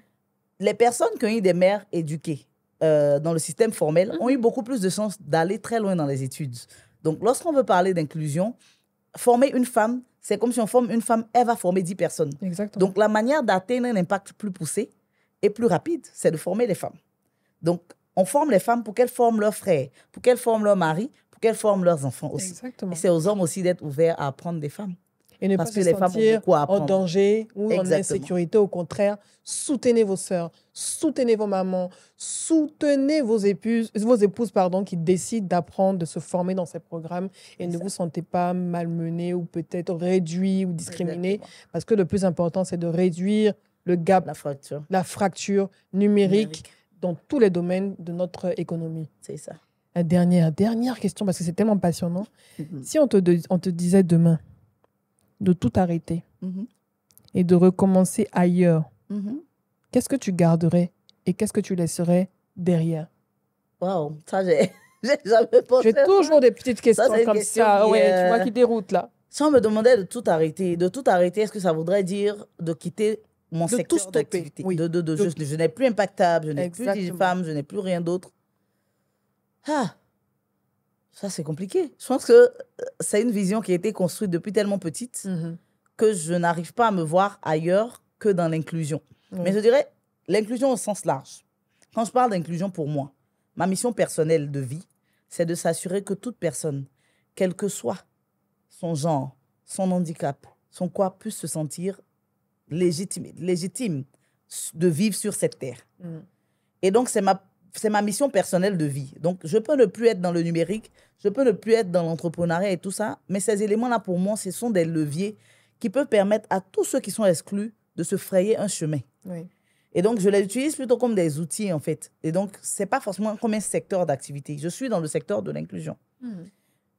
Les personnes qui ont eu des mères éduquées dans le système formel ont eu beaucoup plus de chances d'aller très loin dans les études. Donc, lorsqu'on veut parler d'inclusion, former une femme, c'est comme si on forme une femme, elle va former 10 personnes. Exactement. Donc, la manière d'atteindre un impact plus poussé et plus rapide, c'est de former les femmes. Donc, on forme les femmes pour qu'elles forment leurs frères, pour qu'elles forment leurs maris, pour qu'elles forment leurs enfants aussi. Exactement. Et c'est aux hommes aussi d'être ouverts à apprendre des femmes. Et ne Parce pas que se les femmes ont sentir beaucoup à en apprendre. danger ou en Exactement. insécurité. Au contraire, soutenez vos sœurs, soutenez vos mamans, soutenez vos épouses qui décident d'apprendre, de se former dans ces programmes et ne vous sentez pas malmenés ou peut-être réduits ou discriminés. Exactement. Parce que le plus important, c'est de réduire le gap, La fracture. numérique dans tous les domaines de notre économie. C'est ça. La dernière question, parce que c'est tellement passionnant. Si on te disait demain de tout arrêter et de recommencer ailleurs, qu'est-ce que tu garderais et qu'est-ce que tu laisserais derrière? Waouh, ça, j'ai jamais pensé. J'ai toujours des petites questions c'est une comme question ça, qui, tu vois, qui déroutent là. Si on me demandait de tout arrêter, est-ce que ça voudrait dire de quitter mon De tout secteur stopper, d'activité? oui. Je n'ai plus Impactable, je n'ai plus Exactement. DigiFemme, je n'ai plus rien d'autre. Ah, ça c'est compliqué. Je pense que c'est une vision qui a été construite depuis tellement petite que je n'arrive pas à me voir ailleurs que dans l'inclusion. Mais je dirais l'inclusion au sens large. Quand je parle d'inclusion pour moi, ma mission personnelle de vie, c'est de s'assurer que toute personne, quel que soit son genre, son handicap, son quoi, puisse se sentir légitime de vivre sur cette terre. Et donc, c'est ma mission personnelle de vie. Donc, je peux ne plus être dans le numérique, je peux ne plus être dans l'entrepreneuriat et tout ça, mais ces éléments-là, pour moi, ce sont des leviers qui peuvent permettre à tous ceux qui sont exclus de se frayer un chemin. Oui. Et donc, je les utilise plutôt comme des outils, en fait. Et donc, ce n'est pas forcément comme un secteur d'activité. Je suis dans le secteur de l'inclusion.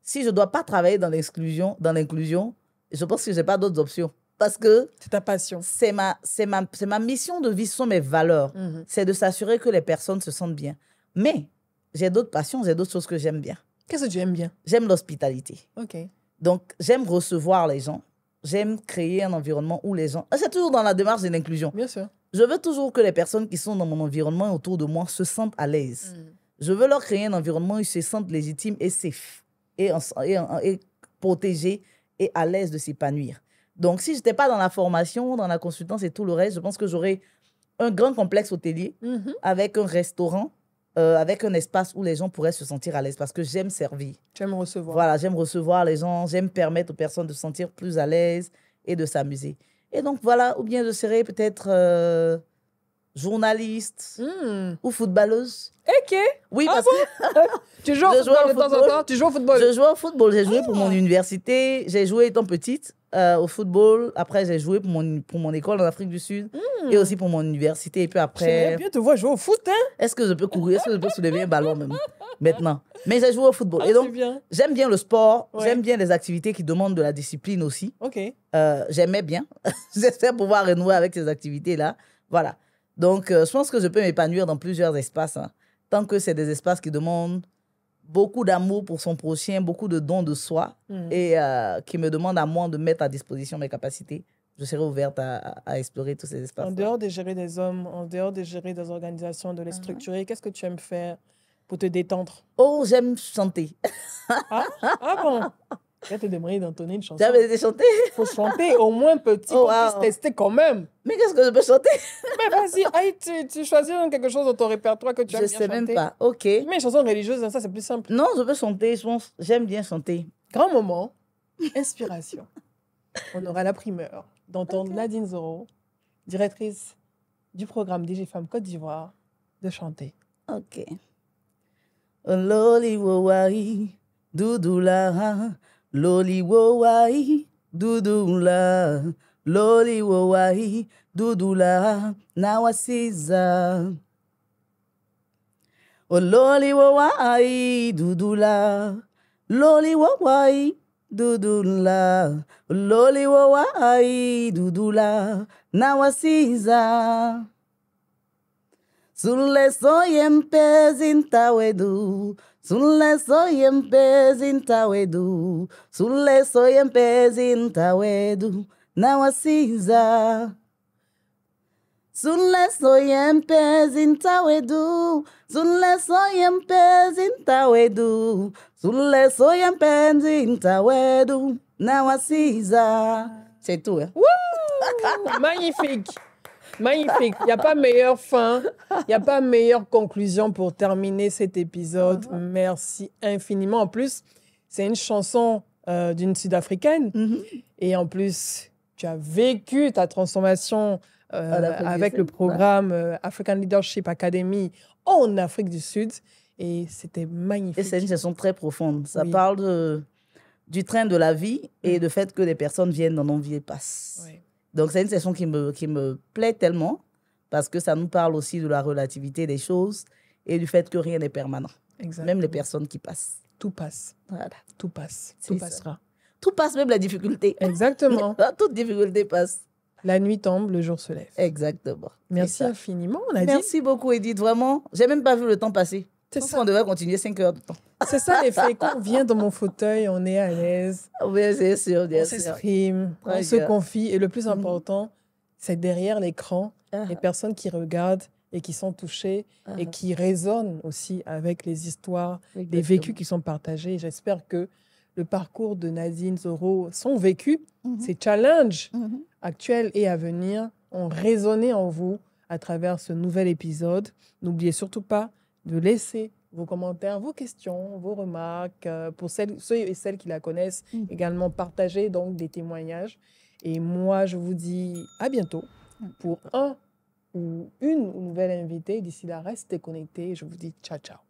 Si je ne dois pas travailler dans l'inclusion, je pense que je n'ai pas d'autres options. Parce que c'est ta passion. C'est ma mission de vie, ce sont mes valeurs. C'est de s'assurer que les personnes se sentent bien. Mais j'ai d'autres passions, j'ai d'autres choses que j'aime bien. Qu'est-ce que tu aimes bien? J'aime l'hospitalité. OK. Donc, j'aime recevoir les gens. J'aime créer un environnement où les gens... C'est toujours dans la démarche de l'inclusion. Bien sûr. Je veux toujours que les personnes qui sont dans mon environnement autour de moi se sentent à l'aise. Je veux leur créer un environnement où ils se sentent légitimes et safe, et protégés et à l'aise de s'épanouir. Donc, si je n'étais pas dans la formation, dans la consultance et tout le reste, je pense que j'aurais un grand complexe hôtelier avec un restaurant, avec un espace où les gens pourraient se sentir à l'aise parce que j'aime servir. Tu aimes recevoir. Voilà, j'aime recevoir les gens, j'aime permettre aux personnes de se sentir plus à l'aise et de s'amuser. Et donc, voilà, ou bien je serais peut-être journaliste ou footballeuse. OK. Oui, parce que tu joues au football de temps en temps? Tu joues au football? Je joue au football. J'ai joué pour mon université. J'ai joué étant petite au football. Après, j'ai joué pour mon école en Afrique du Sud et aussi pour mon université. Et puis après... J'aimerais bien te voir jouer au foot, hein? Est-ce que je peux courir? Est-ce que je peux soulever un ballon même maintenant? Mais j'ai joué au football. Et donc, j'aime bien le sport. Ouais. J'aime bien les activités qui demandent de la discipline aussi. OK. J'aimais bien. J'espère pouvoir renouer avec ces activités-là. Voilà. Donc, je pense que je peux m'épanouir dans plusieurs espaces. Tant que c'est des espaces qui demandent beaucoup d'amour pour son prochain, beaucoup de dons de soi et qui me demandent à moi de mettre à disposition mes capacités, je serai ouverte à explorer tous ces espaces. En dehors de gérer des hommes, en dehors de gérer des organisations, de les structurer, qu'est-ce que tu aimes faire pour te détendre? Oh, j'aime chanter. Ah bon? Je vais te demander d'entonner une chanson. J'avais été chanter. Il faut chanter au moins petit, qu'on puisse tester quand même. Mais qu'est-ce que je peux chanter? Mais vas-y, tu choisis quelque chose dans ton répertoire que tu aimes bien chanter. Je sais même pas, ok. Mais une chanson religieuse, ça c'est plus simple. Non, je peux chanter, je pense. J'aime bien chanter. Grand moment, inspiration. On aura la primeur d'entendre Nadine Zoro, directrice du programme DigiFemme Côte d'Ivoire, de chanter. Ok. Loli wo wai, doudoula, loli wo wai, Dudula, loli wawai, dudula, nawasiza. Oh loli wawai, dudula, loli wawai, dudula, loli wawai, dudula, nawasiza. Sule soyempe zintawedu, sule soyempe zintawedu, sule soyempe zintawedu, nawasiza. Sule soyempe zintawedu, sule soyempe zintawedu, sule soyempe zintawedu, nawasiza. C'est tout, hein? Wouh! Magnifique! Magnifique. Il n'y a pas meilleure fin, il n'y a pas meilleure conclusion pour terminer cet épisode. Merci infiniment. En plus, c'est une chanson d'une Sud-Africaine. Et en plus, tu as vécu ta transformation avec le programme African Leadership Academy en Afrique du Sud. Et c'était magnifique. Et c'est une chanson très profonde. Ça parle du train de la vie et du fait que les personnes viennent dans nos vies et passent. Oui. Donc, c'est une session qui me plaît tellement parce que ça nous parle aussi de la relativité des choses et du fait que rien n'est permanent. Exactement. Même les personnes qui passent. Tout passe. Voilà. Tout passe. Tout passera. Ça. Tout passe, même la difficulté. Exactement. Toute difficulté passe. La nuit tombe, le jour se lève. Exactement. Merci infiniment, Merci beaucoup, Edith. Vraiment, j'ai même pas vu le temps passer. C'est ça. On devrait continuer 5 heures de temps. C'est ça l'effet. Quand on vient dans mon fauteuil, on est à l'aise. Oui, c'est sûr, bien sûr. On s'exprime, on se confie. Et le plus important, c'est derrière l'écran, les personnes qui regardent et qui sont touchées et qui résonnent aussi avec les histoires, les vécus qui sont partagés. J'espère que le parcours de Nadine Zoro, son vécu, ses challenges actuels et à venir ont résonné en vous à travers ce nouvel épisode. N'oubliez surtout pas de laisser vos commentaires, vos questions, vos remarques, pour ceux et celles qui la connaissent, également partager donc des témoignages. Et moi, je vous dis à bientôt pour un ou une nouvelle invitée. D'ici là, restez connectés. Je vous dis ciao, ciao.